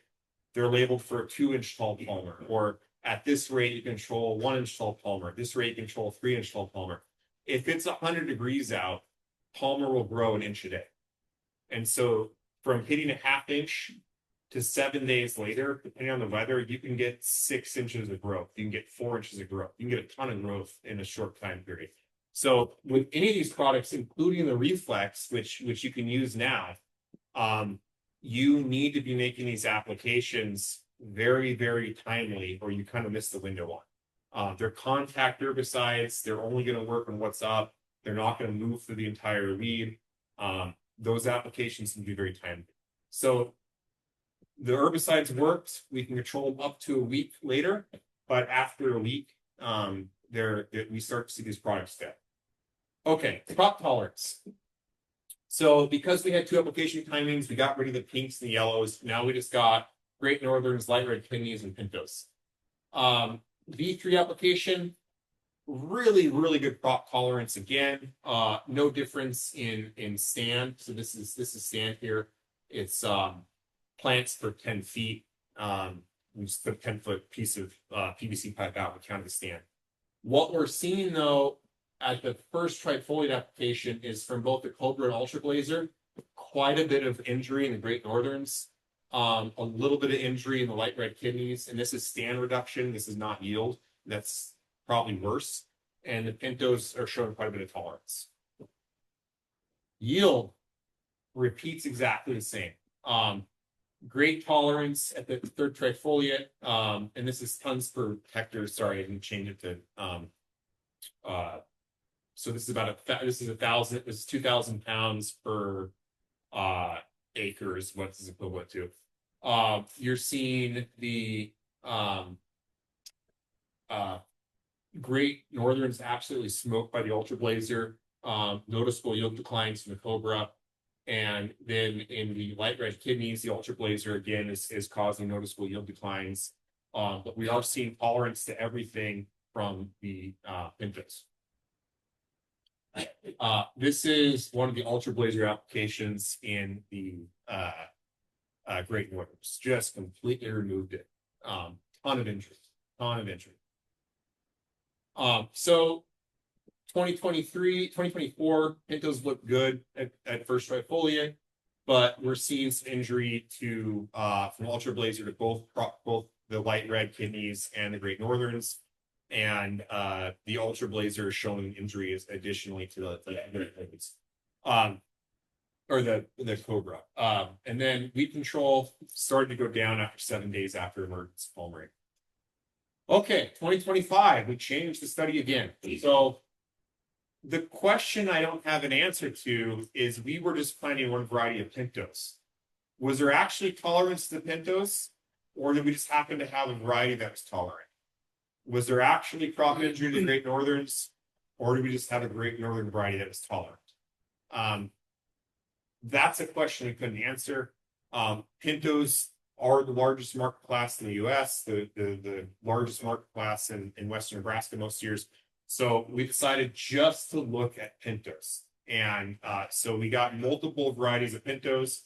they're labeled for a 2 inch tall Palmer, or at this rate you control 1 inch tall Palmer, at this rate you control 3 inch tall Palmer. If it's 100 degrees out, Palmer will grow an inch a day. And so from hitting a half inch to 7 days later, depending on the weather, you can get 6 inches of growth. You can get 4 inches of growth. You can get a ton of growth in a short time period. So with any of these products, including the Reflex, which you can use now, you need to be making these applications very, very timely, or you kind of miss the window on. They're contact herbicides. They're only going to work on what's up. They're not going to move through the entire weed. Those applications can be very timely. So the herbicides worked. We can control them up to a week later, but after a week, we start to see these products fail. Okay, crop tolerance. So because we had 2 application timings, we got rid of the pinks and the yellows. Now we just got Great Northerns, light red kidneys, and pintos. V3 application, really, really good crop tolerance again. No difference in stand. So this is stand here. It's plants for 10 feet. We just put a 10-foot piece of PVC pipe out and count the stand. What we're seeing though at the first trifoliate application is from both the Cobra and Ultra Blazer, quite a bit of injury in the Great Northerns, a little bit of injury in the light red kidneys, and this is stand reduction. This is not yield. That's probably worse. And the pintos are showing quite a bit of tolerance. Yield repeats exactly the same. Great tolerance at the third trifoliate, and this is tons per hectare. Sorry, I didn't change it to. So this is this is 1,000. This is 2,000 pounds per acre is what this is equivalent to. You're seeing the Great Northerns absolutely smoked by the Ultra Blazer. Noticeable yield declines from the Cobra. And then in the light red kidneys, the Ultra Blazer again is causing noticeable yield declines. But we are seeing tolerance to everything from the pintos. This is one of the Ultra Blazer applications in the Great Northerns. Just completely removed it. Ton of interest. So 2024, pintos look good at first trifoliate, but we're seeing some injury to from Ultra Blazer to both the light red kidneys and the Great Northerns, and the Ultra Blazer is showing injuries additionally to the Great Northerns, or the Cobra. And then weed control started to go down after 7 days after emergence palm rate. Okay, 2025, we changed the study again. So the question I don't have an answer to is, we were just planting one variety of pintos. Was there actually tolerance to the pintos, or did we just happen to have a variety that was tolerant? Was there actually crop injury to the Great Northerns, or did we just have a Great Northern variety that was tolerant? That's a question we couldn't answer. Pintos are the largest market class in the U.S., the largest market class in western Nebraska most years. So we decided just to look at pintos. And so we got multiple varieties of pintos,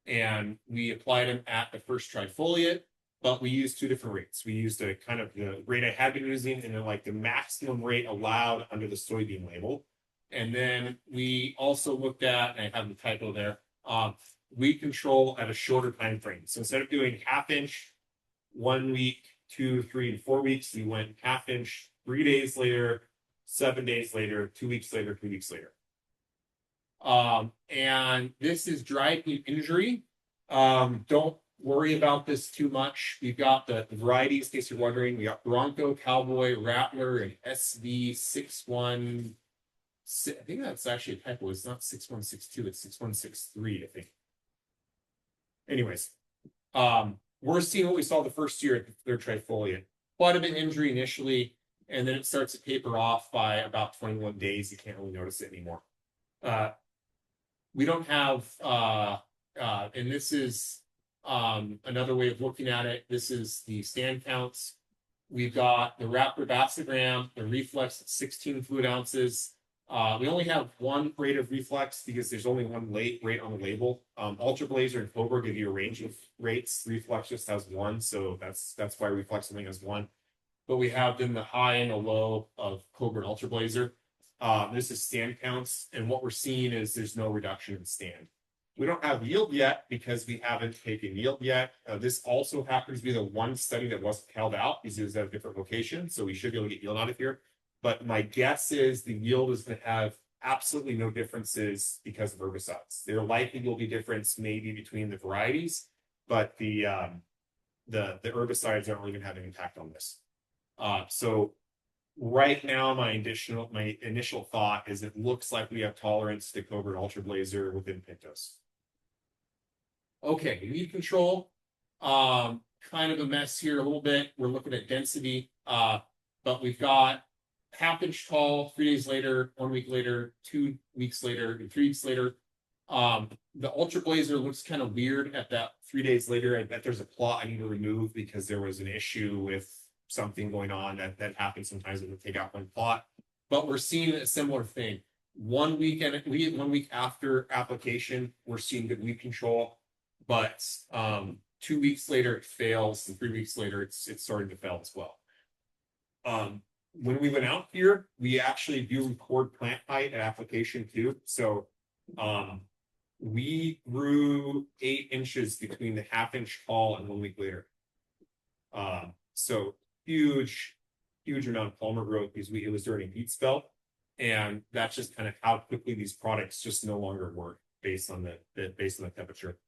and we applied them at the first trifoliate, but we used 2 different rates. We used a kind of the rate I had been using, and then like the maximum rate allowed under the soybean label. And then we also looked at, and I have the typo there, weed control at a shorter time frame. So instead of doing half inch, 1 week, 2, 3, and 4 weeks, we went half inch, 3 days later, 7 days later, 2 weeks later, 3 weeks later. And this is dry heat injury. Don't worry about this too much. We've got the varieties, in case you're wondering. We got Bronco, Cowboy, Rattler, and SV61. I think that's actually a typo. It's not 6162, it's 6163, I think. Anyways, we're seeing what we saw the first year at their trifoliate. Quite a bit of injury initially, and then it starts to taper off by about 21 days. You can't really notice it anymore. We don't have, and this is another way of looking at it. This is the stand counts. We've got the Raptor Basogram, the Reflex at 16 fluid ounces. We only have one rate of reflex because there's only one rate on the label. Ultra Blazer and Cobra give you a range of rates. Reflex just has one, so that's why Reflex only has one. But we have then the high and the low of Cobra and Ultra Blazer. This is stand counts, and what we're seeing is there's no reduction in stand. We don't have yield yet because we haven't taken yield yet. This also happens to be the one study that wasn't held out because it was at a different location, so we should be able to get yield out of here. But my guess is the yield is going to have absolutely no differences because of herbicides. There likely will be difference maybe between the varieties, but the herbicides aren't really going to have an impact on this. So right now, my initial thought is it looks like we have tolerance to Cobra and Ultra Blazer within Pintos. Okay, weed control, kind of a mess here a little bit. We're looking at density, but we've got half-inch tall 3 days later, 1 week later, 2 weeks later, and 3 weeks later. The Ultra Blazer looks kind of weird at that 3 days later. I bet there's a plot I need to remove because there was an issue with something going on that happens sometimes when we take out one plot. But we're seeing a similar thing. 1 week 1 week after application, we're seeing good weed control, but 2 weeks later it fails, and 3 weeks later it's starting to fail as well. When we went out here, we actually do record plant height at application too. So we grew 8 inches between the half-inch tall and 1 week later. So huge amount of palmer growth because it was during a heat spell. And that's just kind of how quickly these products just no longer work based on the temperature.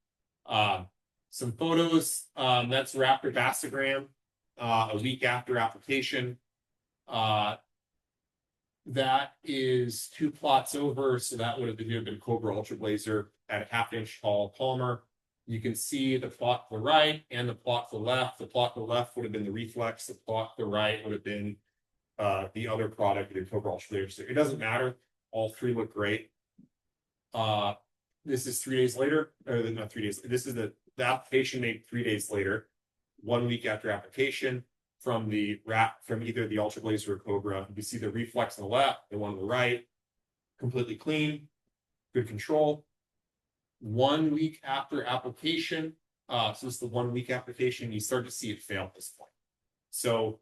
Some photos, that's Raptor Basogram, a week after application. That is 2 plots over, so that would have been Cobra Ultra Blazer at a half-inch tall palmer. You can see the plot to the right and the plot to the left. The plot to the left would have been the Reflex. The plot to the right would have been the other product, the Cobra Ultra Blazer. It doesn't matter. All 3 look great. This is 3 days later, or not 3 days. This is the application made 3 days later, 1 week after application. From either the Ultra Blazer or Cobra. You see the Reflex on the left, the one on the right, completely clean, good control. 1 week after application, so this is the 1 week application, you start to see it fail at this point. So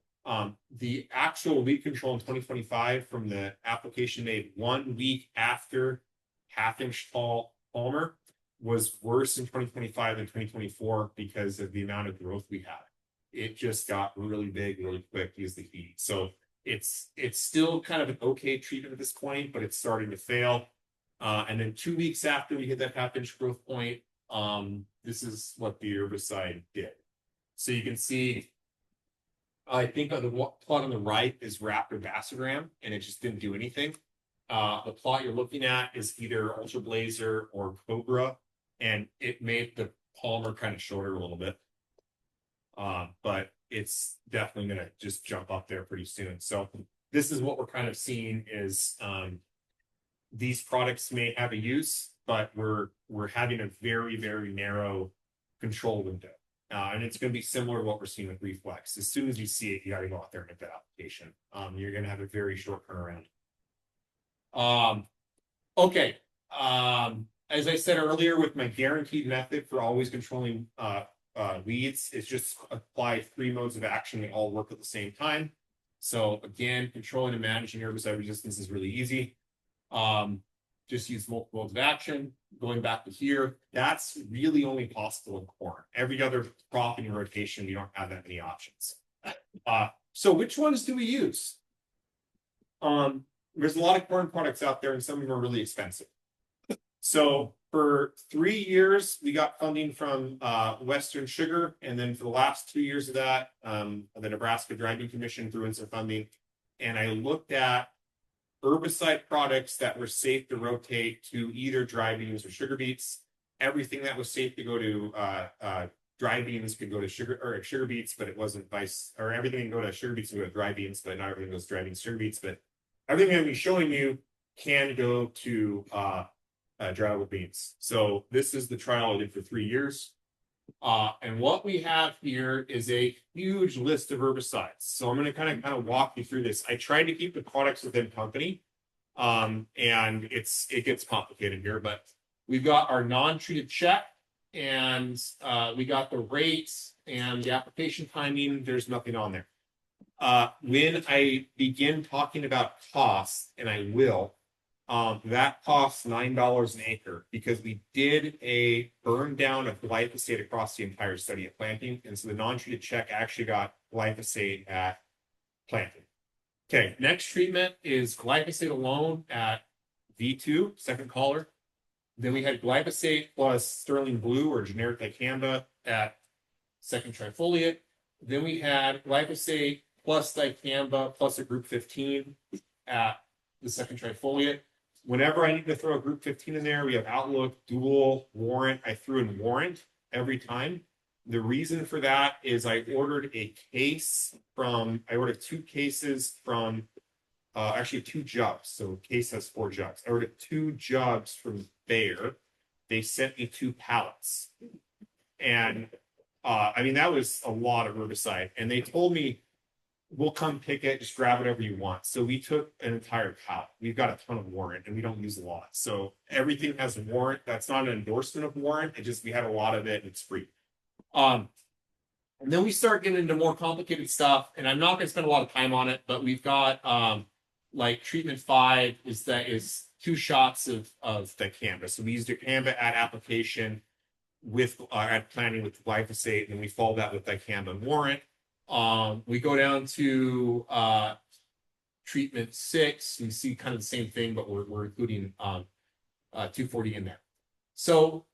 the actual weed control in 2025 from the application made 1 week after half-inch tall palmer was worse in 2025 than 2024 because of the amount of growth we had. It just got really big, really quick because of the heat. So it's still kind of an okay treatment at this point, but it's starting to fail. And then 2 weeks after we hit that half-inch growth point, this is what the herbicide did. So you can see, I think the plot on the right is Raptor Basogram, and it just didn't do anything. The plot you're looking at is either Ultra Blazer or Cobra, and it made the palmer kind of shorter a little bit. But it's definitely going to just jump up there pretty soon. So this is what we're kind of seeing is these products may have a use, but we're having a very, very narrow control window. And it's going to be similar to what we're seeing with Reflex. As soon as you see it, you got to go out there and make that application. You're going to have a very short turnaround. Okay. As I said earlier, with my guaranteed method for always controlling weeds, it's just apply 3 modes of action. They all work at the same time. So again, controlling and managing herbicide resistance is really easy. Just use multiple modes of action. Going back to here, that's really only possible in corn. Every other crop in your rotation, you don't have that many options. So which ones do we use? There's a lot of corn products out there, and some of them are really expensive. So for 3 years, we got funding from Western Sugar, and then for the last 2 years of that, the Nebraska Driving Commission threw in some funding. And I looked at herbicide products that were safe to rotate to either dry beans or sugar beets. Everything that was safe to go to dry beans could go to sugar beets, but it wasn't vice, or everything can go to sugar beets and go to dry beans, but not everything goes to dry beans, sugar beets. But everything I'm going to be showing you can go to dryable beans. So this is the trial I did for 3 years. And what we have here is a huge list of herbicides. So I'm going to kind of walk you through this. I tried to keep the products within company, and it gets complicated here, but we've got our non-treated check, and we got the rates and the application timing. There's nothing on there. When I begin talking about costs, and I will, that costs $9 an acre because we did a burn down of glyphosate across the entire study at planting. And so the non-treated check actually got glyphosate at planting. Okay, next treatment is glyphosate alone at V2, second collar. Then we had glyphosate plus sterling blue or generic dicamba at second trifoliate. Then we had glyphosate plus dicamba plus a group 15 at the second trifoliate. Whenever I need to throw a group 15 in there, we have Outlook, Dual, Warrant. I threw in Warrant every time. The reason for that is I ordered a case from, I ordered 2 cases from, actually 2 jugs. So case has 4 jugs. I ordered 2 jugs from Bayer. They sent me 2 pallets. And I mean, that was a lot of herbicide. And they told me, we'll come pick it, just grab whatever you want. So we took an entire pallet. We've got a ton of Warrant and we don't use a lot. So everything has Warrant. That's not an endorsement of Warrant. It just, we had a lot of it and it's free. And then we start getting into more complicated stuff, and I'm not going to spend a lot of time on it, but we've got like treatment 5 is 2 shots of dicamba. So we use dicamba at application with at planting with glyphosate, and then we follow that with dicamba and Warrant. We go down to treatment 6. You see kind of the same thing, but we're including 240 in there. So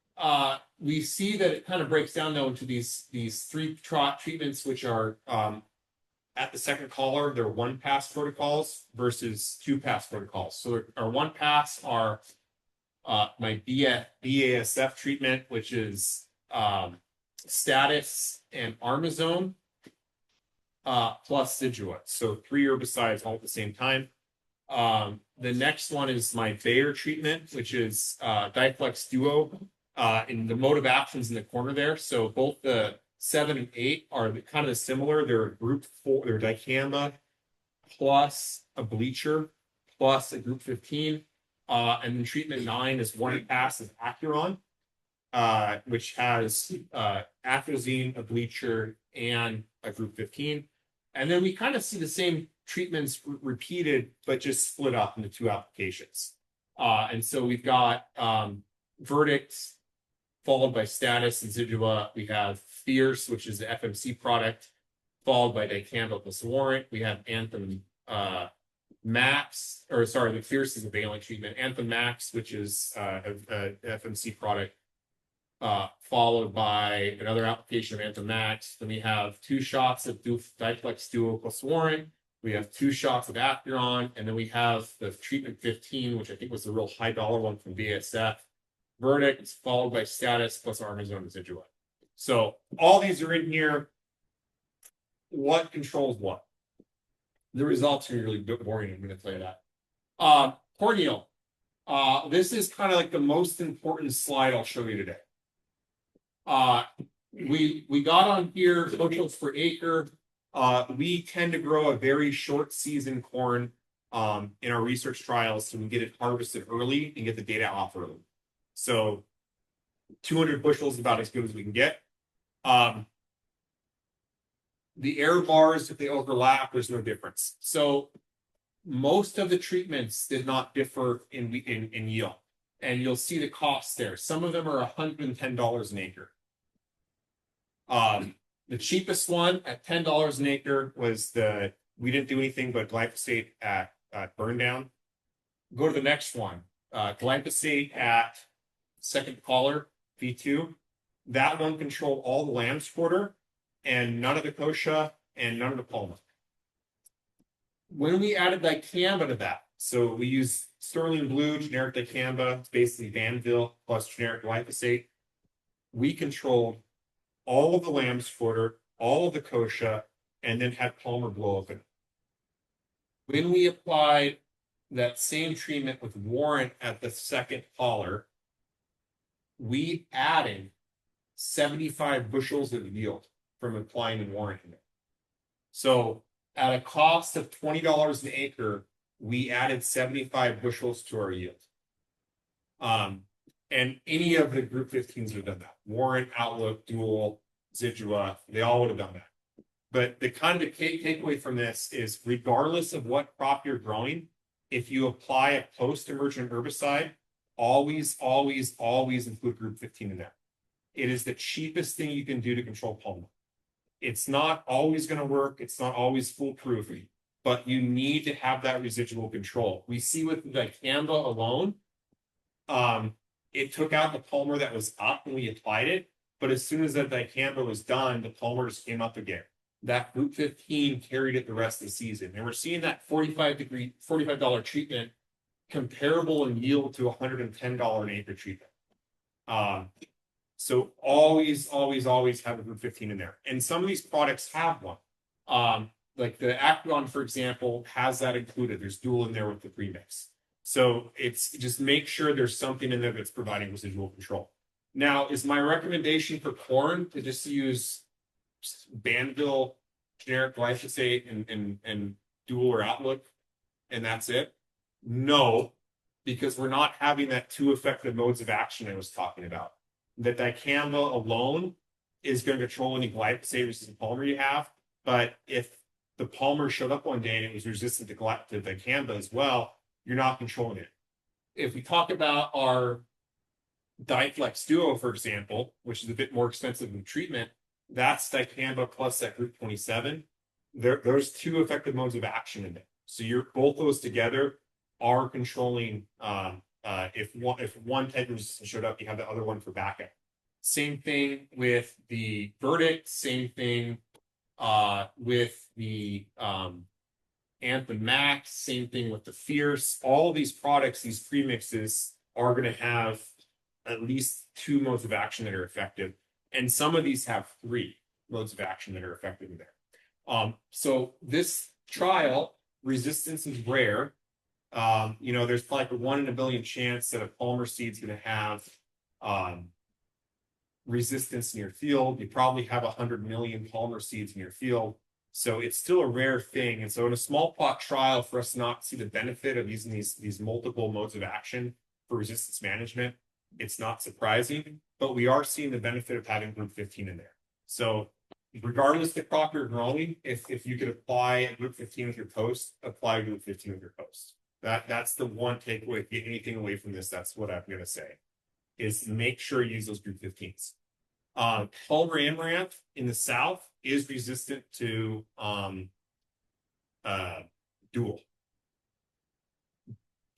we see that it kind of breaks down though into these 3 treatments, which are at the second collar. They're 1-pass protocols versus 2-pass protocols. So our 1-pass are my BASF treatment, which is status and armazone plus Sidua. So 3 herbicides all at the same time. The next one is my Bayer treatment, which is Diflex Duo. In the mode of actions in the corner there. So both the 7 and 8 are kind of similar. They're group 4, they're dicamba plus a bleacher plus a group 15. And then treatment 9 is 1-pass of Acuron, which has atrazine, a bleacher, and a group 15. And then we kind of see the same treatments repeated, but just split up into 2 applications. And so we've got Verdict followed by Status and Zidua. We have Fierce, which is the FMC product, followed by dicamba plus Warrant. We have Anthem Max, or sorry, the Fierce is a valent treatment. Anthem Max, which is a FMC product, followed by another application of Anthem Max. Then we have 2 shots of Diflex Duo plus Warrant. We have 2 shots of Acuron, and then we have the treatment 15, which I think was the real high dollar one from BASF. Verdict followed by Status plus armazone residual. So all these are in here. What controls what? The results are really boring. I'm going to tell you that. Corneal. This is kind of like the most important slide I'll show you today. We got on here bushels per acre. We tend to grow a very short season corn in our research trials, so we get it harvested early and get the data off early. So 200 bushels is about as good as we can get. The error bars, if they overlap, there's no difference. So most of the treatments did not differ in yield. And you'll see the costs there. Some of them are $110 an acre. The cheapest one at $10 an acre was we didn't do anything but glyphosate at burn down. Go to the next one. Glyphosate at second collar V2. That one controlled all the lamb's quarter and none of the kochia and none of the palmer. When we added dicamba to that, so we use sterling blue, generic dicamba, it's basically Danville plus generic glyphosate. We controlled all of the lamb's quarter, all of the kochia, and then had palmer blow up in it. When we applied that same treatment with Warrant at the second collar, we added 75 bushels of yield from applying the Warrant in it. So at a cost of $20 an acre, we added 75 bushels to our yield. And any of the group 15s would have done that. Warrant, Outlook, Dual, Zidua, they all would have done that. But the kind of takeaway from this is regardless of what crop you're growing, if you apply a post-emergent herbicide, always include group 15 in there. It is the cheapest thing you can do to control palmer. It's not always going to work. It's not always foolproof, but you need to have that residual control. We see with dicamba alone, it took out the palmer that was up when we applied it, but as soon as that dicamba was done, the palmers came up again. That group 15 carried it the rest of the season. And we're seeing that $45 treatment comparable in yield to $110 an acre treatment. So always have a group 15 in there. And some of these products have one. Like the Acron, for example, has that included. There's Dual in there with the premix. So it's just make sure there's something in there that's providing residual control. Now, is my recommendation for corn to just use Banville generic glyphosate and Dual or Outlook, and that's it? No, because we're not having that two effective modes of action I was talking about. That dicamba alone is going to control any glyphosate resistant palmer you have, but if the palmer showed up one day and it was resistant to dicamba as well, you're not controlling it. If we talk about our Diflex Duo, for example, which is a bit more expensive in treatment, that's dicamba plus that group 27. There's two effective modes of action in it. So both those together are controlling. If one type of resistance showed up, you have the other one for backup. Same thing with the Verdict. Same thing with the Anthem Max. Same thing with the Fierce. All of these products, these premixes, are going to have at least two modes of action that are effective, and some of these have three modes of action that are effective in there. So this trial, resistance is rare. There's like a 1 in a billion chance that a palmer seed's going to have resistance in your field. You probably have 100 million palmer seeds in your field. So it's still a rare thing. And so in a small plot trial, for us not to see the benefit of using these multiple modes of action for resistance management, it's not surprising, but we are seeing the benefit of having group 15 in there. So regardless of the crop you're growing, if you could apply a group 15 with your post, apply a group 15 with your post. That's the one takeaway. If you get anything away from this, that's what I'm going to say, is make sure you use those group 15s. Palmer Amaranth in the south is resistant to Dual.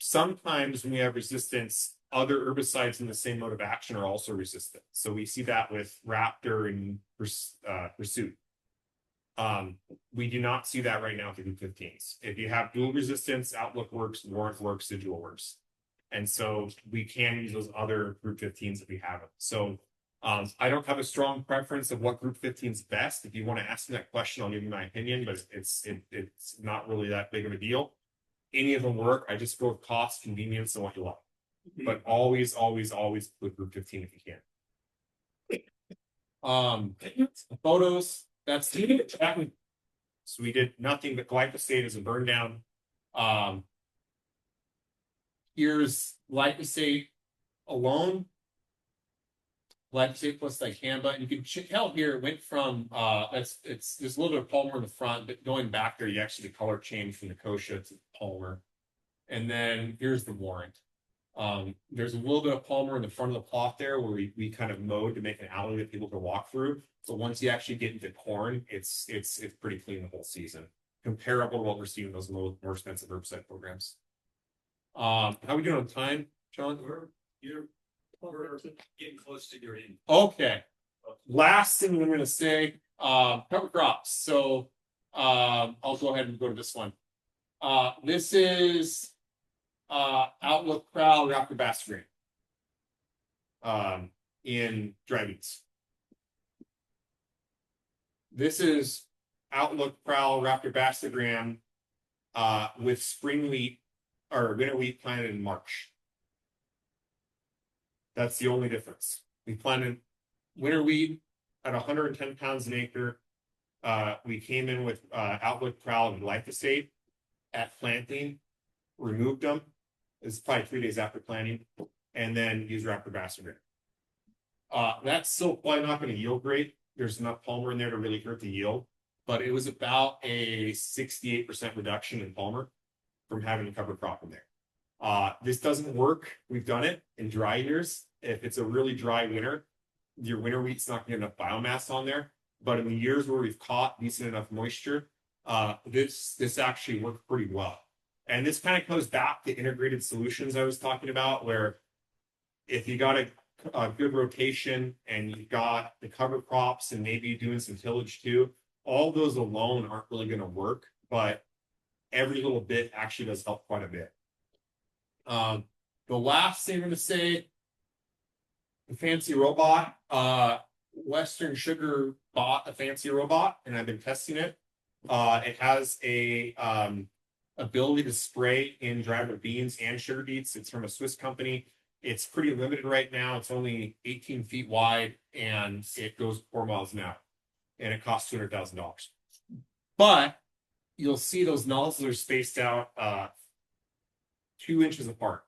Sometimes when we have resistance, other herbicides in the same mode of action are also resistant. So we see that with Raptor and Pursuit. We do not see that right now with the group 15s. If you have Dual resistance, Outlook works, Warrant works, Zidua works. And so we can use those other group 15s if we have them. So I don't have a strong preference of what group 15 is best. If you want to ask me that question, I'll give you my opinion, but it's not really that big of a deal. Any of them work. I just go with cost, convenience, and what you like. But always put group 15 if you can. Photos, that's the so we did nothing but glyphosate as a burn down. Here's glyphosate alone. Glyphosate plus dicamba, and you can tell here it went from there's a little bit of palmer in the front, but going back there, you actually the color changed from the kochia to the palmer. And then here's the Warrant. There's a little bit of palmer in the front of the plot there where we kind of mowed to make an alley that people can walk through. So once you actually get into corn, it's pretty clean the whole season, comparable to what we're seeing in those more expensive herbicide programs. How are we doing on time, John? We're getting close to your end. Okay. Last thing I'm gonna say, cover crops. So I'll go ahead and go to this one. This is Outlook Prowl Raptor Bass Green. In dry beans. This is Outlook Prowl Raptor Bastogram with spring wheat or winter wheat planted in March. That's the only difference. We planted winter wheat at 110 pounds an acre. We came in with Outlook Prowl and glyphosate at planting, removed them. It's probably 3 days after planting, and then used Raptor Bastogram. That's still probably not going to yield great. There's enough Palmer in there to really hurt the yield, but it was about a 68% reduction in Palmer from having a cover crop in there. This doesn't work. We've done it in dry years. If it's a really dry winter, your winter wheat's not going to get enough biomass on there. But in the years where we've caught decent enough moisture, this actually worked pretty well. And this kind of goes back to integrated solutions I was talking about, where if you got a good rotation and you've got the cover crops and maybe you're doing some tillage too, all those alone aren't really going to work, but every little bit actually does help quite a bit. The last thing I'm going to say, the fancy robot, Western Sugar bought a fancy robot and I've been testing it. It has a ability to spray in dried beans and sugar beets. It's from a Swiss company. It's pretty limited right now. It's only 18 feet wide and it goes 4 miles an hour. And it costs $200,000. But you'll see those nozzles are spaced out 2 inches apart.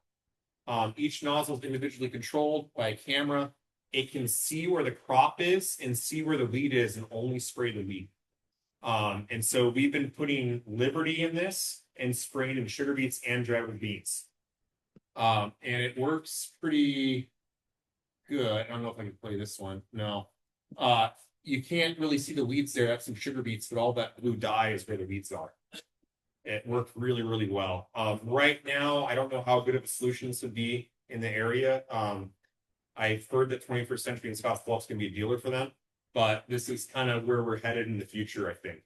Each nozzle is individually controlled by a camera. It can see where the crop is and see where the weed is and only spray the weed. And so we've been putting Liberty in this and spraying in sugar beets and dried beans. And it works pretty good. I don't know if I can play this one. No. You can't really see the weeds there. That's some sugar beets, but all that blue dye is where the weeds are. It worked really, really well. Right now, I don't know how good of a solution this would be in the area. I've heard that 21st Century and Scotts Bluff's going to be a dealer for them, but this is kind of where we're headed in the future, I think.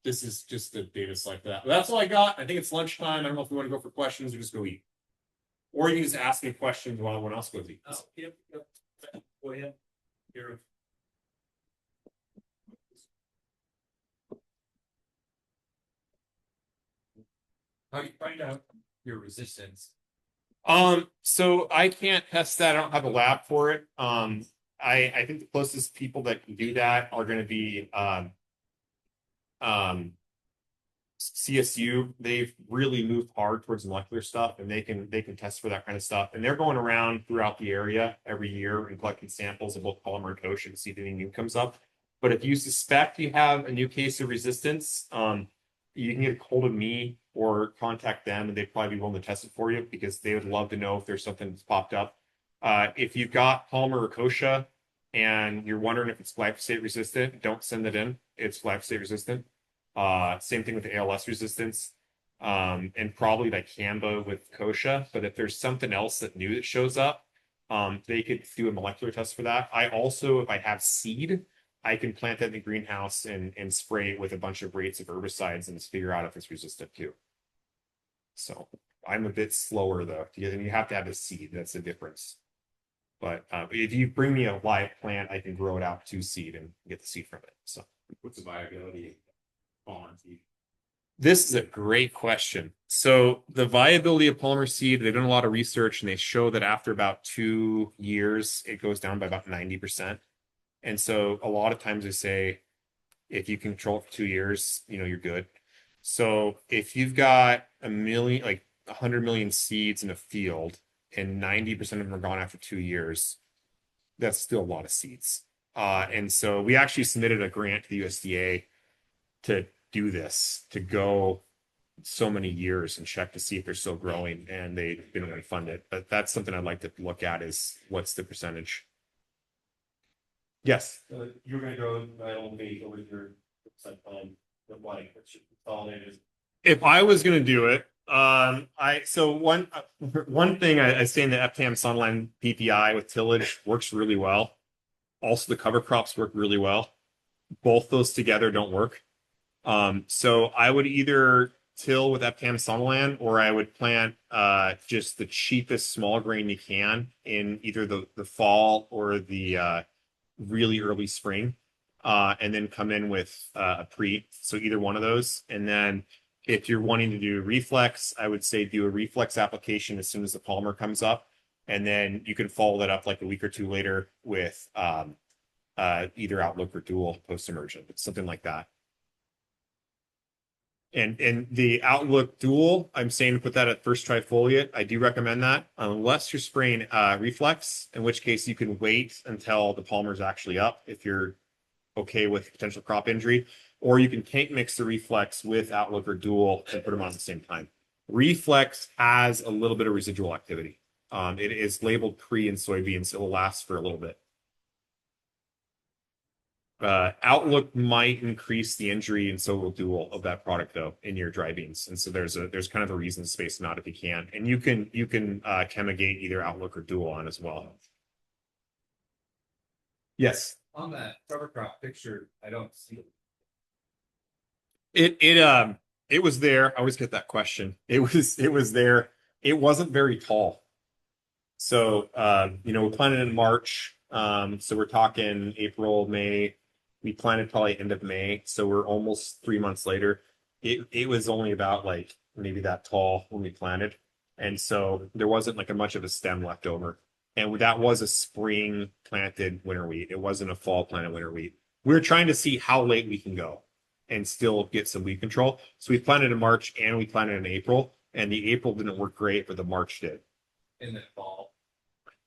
This is just the data like that. But that's all I got. I think it's lunchtime. I don't know if we want to go for questions or just go eat. Or you can just ask me questions while everyone else goes eat. Oh, yep. Go ahead. Here. How do you find out your resistance? So I can't test that. I don't have a lab for it. I think the closest people that can do that are going to be CSU. They've really moved hard towards molecular stuff, and they can test for that kind of stuff. And they're going around throughout the area every year and collecting samples of both polymer and kosher to see if anything new comes up. But if you suspect you have a new case of resistance, you can get a hold of me or contact them, and they'd probably be willing to test it for you because they would love to know if there's something that's popped up. If you've got Palmer or Kochia and you're wondering if it's glyphosate resistant, don't send it in. It's glyphosate resistant. Same thing with the ALS resistance, and probably dicamba with Kochia. But if there's something else that new that shows up, they could do a molecular test for that. I also, if I have seed, I can plant that in the greenhouse and spray it with a bunch of rates of herbicides and figure out if it's resistant too. So I'm a bit slower though, and you have to have a seed. That's the difference. But if you bring me a live plant, I can grow it out to seed and get the seed from it. So What's the viability on seed? this is a great question. So the viability of polymer seed, they've done a lot of research and they show that after about 2 years, it goes down by about 90%. And so a lot of times they say, if you control it for 2 years, you're good. So if you've got 100 million seeds in a field and 90% of them are gone after 2 years, that's still a lot of seeds. And so we actually submitted a grant to the USDA to do this, to go so many years and check to see if they're still growing, and they didn't want to fund it. But that's something I'd like to look at is what's the percentage. Yes. You're going to go my own page over your website plan. The blank, which all it is. If I was going to do it, one one thing I say in the FTAM Sunline PPI with tillage works really well. Also, the cover crops work really well. Both those together don't work. So I would either till with FTAM Sunland, or I would plant just the cheapest small grain you can in either the fall or the really early spring, and then come in with a pre. So either one of those, and then if you're wanting to do reflex, I would say do a reflex application as soon as the polymer comes up, and then you can follow that up like a week or two later with either Outlook or Dual post-emergent, something like that. And the Outlook Dual, I'm saying put that at first trifoliate. I do recommend that unless you're spraying reflex, in which case you can wait until the polymer's actually up if you're okay with potential crop injury, or you can tank mix the reflex with Outlook or Dual and put them on at the same time. Reflex has a little bit of residual activity. It is labeled pre in soybeans. It will last for a little bit. Outlook might increase the injury, and so will Dual of that product though in your dry beans. And so there's kind of a reason to space them out if you can. And you can chemigate either Outlook or Dual on as well. Yes. On that cover crop picture, I don't see it. It was there. I always get that question. It was there. It wasn't very tall. So we planted in March. So we're talking April, May. We planted probably end of May. So we're almost 3 months later. It was only about like maybe that tall when we planted. And so there wasn't like a much of a stem left over. And that was a spring planted winter wheat. It wasn't a fall planted winter wheat. We were trying to see how late we can go and still get some weed control. So we planted in March and we planted in April. And the April didn't work great, but the March did. In the fall.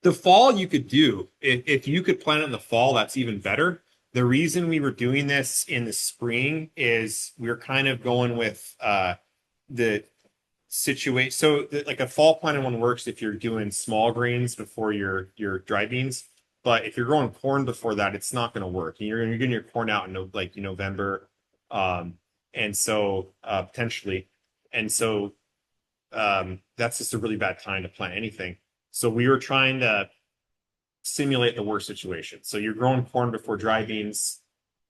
The fall you could do. If you could plant it in the fall, that's even better. The reason we were doing this in the spring is we were kind of going with the situation. So like a fall planted one works if you're doing small grains before your dry beans. But if you're growing corn before that, it's not going to work. You're getting your corn out in like November, and so potentially, and so that's just a really bad time to plant anything. So we were trying to simulate the worst situation. So you're growing corn before dry beans,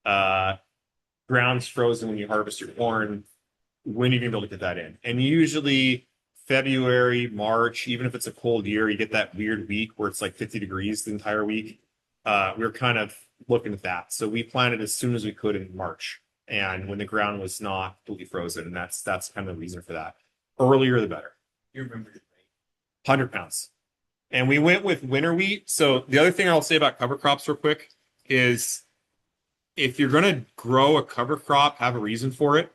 ground's frozen when you harvest your corn. When are you gonna be able to get that in? And usually February, March, even if it's a cold year, you get that weird week where it's like 50 degrees the entire week. We were kind of looking at that. So we planted as soon as we could in March, and when the ground was not completely frozen, and that's kind of the reason for that. Earlier the better. You remember your weight. 100 pounds. And we went with winter wheat. So the other thing I'll say about cover crops real quick is if you're going to grow a cover crop, have a reason for it.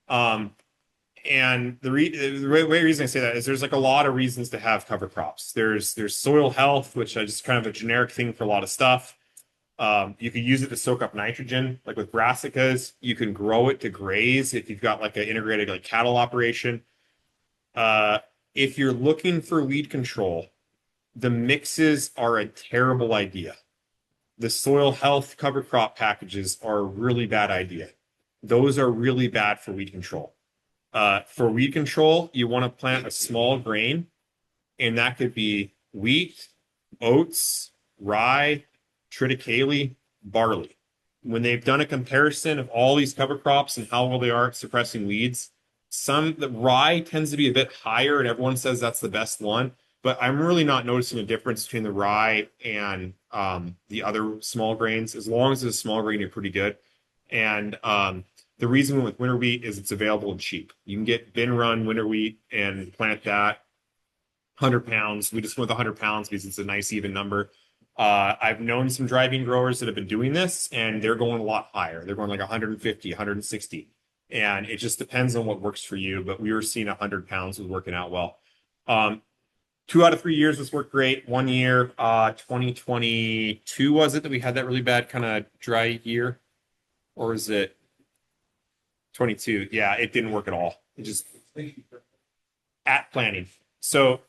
And the reason I say that is there's like a lot of reasons to have cover crops. There's soil health, which is just kind of a generic thing for a lot of stuff. You could use it to soak up nitrogen, like with brassicas. You can grow it to graze if you've got like an integrated like cattle operation. If you're looking for weed control, the mixes are a terrible idea. The soil health cover crop packages are a really bad idea. Those are really bad for weed control. For weed control, you want to plant a small grain, and that could be wheat, oats, rye, triticale, barley. When they've done a comparison of all these cover crops and how well they are at suppressing weeds, the rye tends to be a bit higher, and everyone says that's the best one. But I'm really not noticing a difference between the rye and the other small grains. As long as it's a small grain, you're pretty good. And the reason with winter wheat is it's available and cheap. You can get bin run winter wheat and plant that 100 pounds. We just went with 100 pounds because it's a nice even number. I've known some dry bean growers that have been doing this, and they're going a lot higher. They're going like 150, 160. And it just depends on what works for you. But we were seeing 100 pounds was working out well. 2 out of 3 years this worked great. 1 year, 2022 was it that we had that really bad kind of dry year? Or is it 22? Yeah, it didn't work at all. It just at planting. So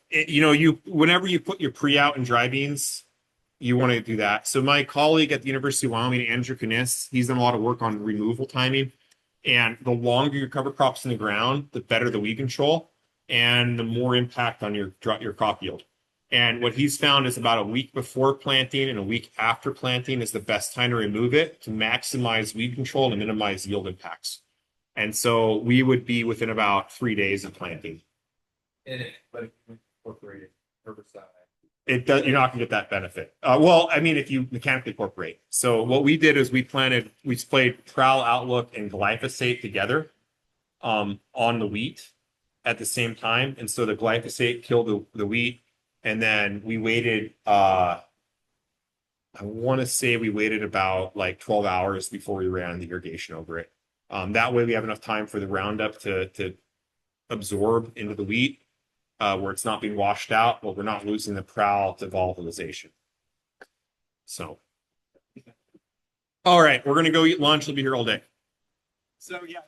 whenever you put your pre out in dry beans, you want to do that. So my colleague at the University of Wyoming, Andrew Kniss, he's done a lot of work on removal timing. And the longer your cover crops in the ground, the better the weed control. and the more impact on your crop yield. And what he's found is about a week before planting and a week after planting is the best time to remove it to maximize weed control and minimize yield impacts. And so we would be within about 3 days of planting. But incorporated herbicide. It does, you're not gonna get that benefit. Well, I mean, if you mechanically incorporate. So what we did is we sprayed Prowl, Outlook, and glyphosate together on the wheat at the same time. And so the glyphosate killed the wheat. And then we waited, I want to say we waited about like 12 hours before we ran the irrigation over it. That way we have enough time for the Roundup to absorb into the wheat, where it's not being washed out, but we're not losing the prowl to volatilization. So, all right, we're gonna go eat lunch. We'll be here all day. So, yeah.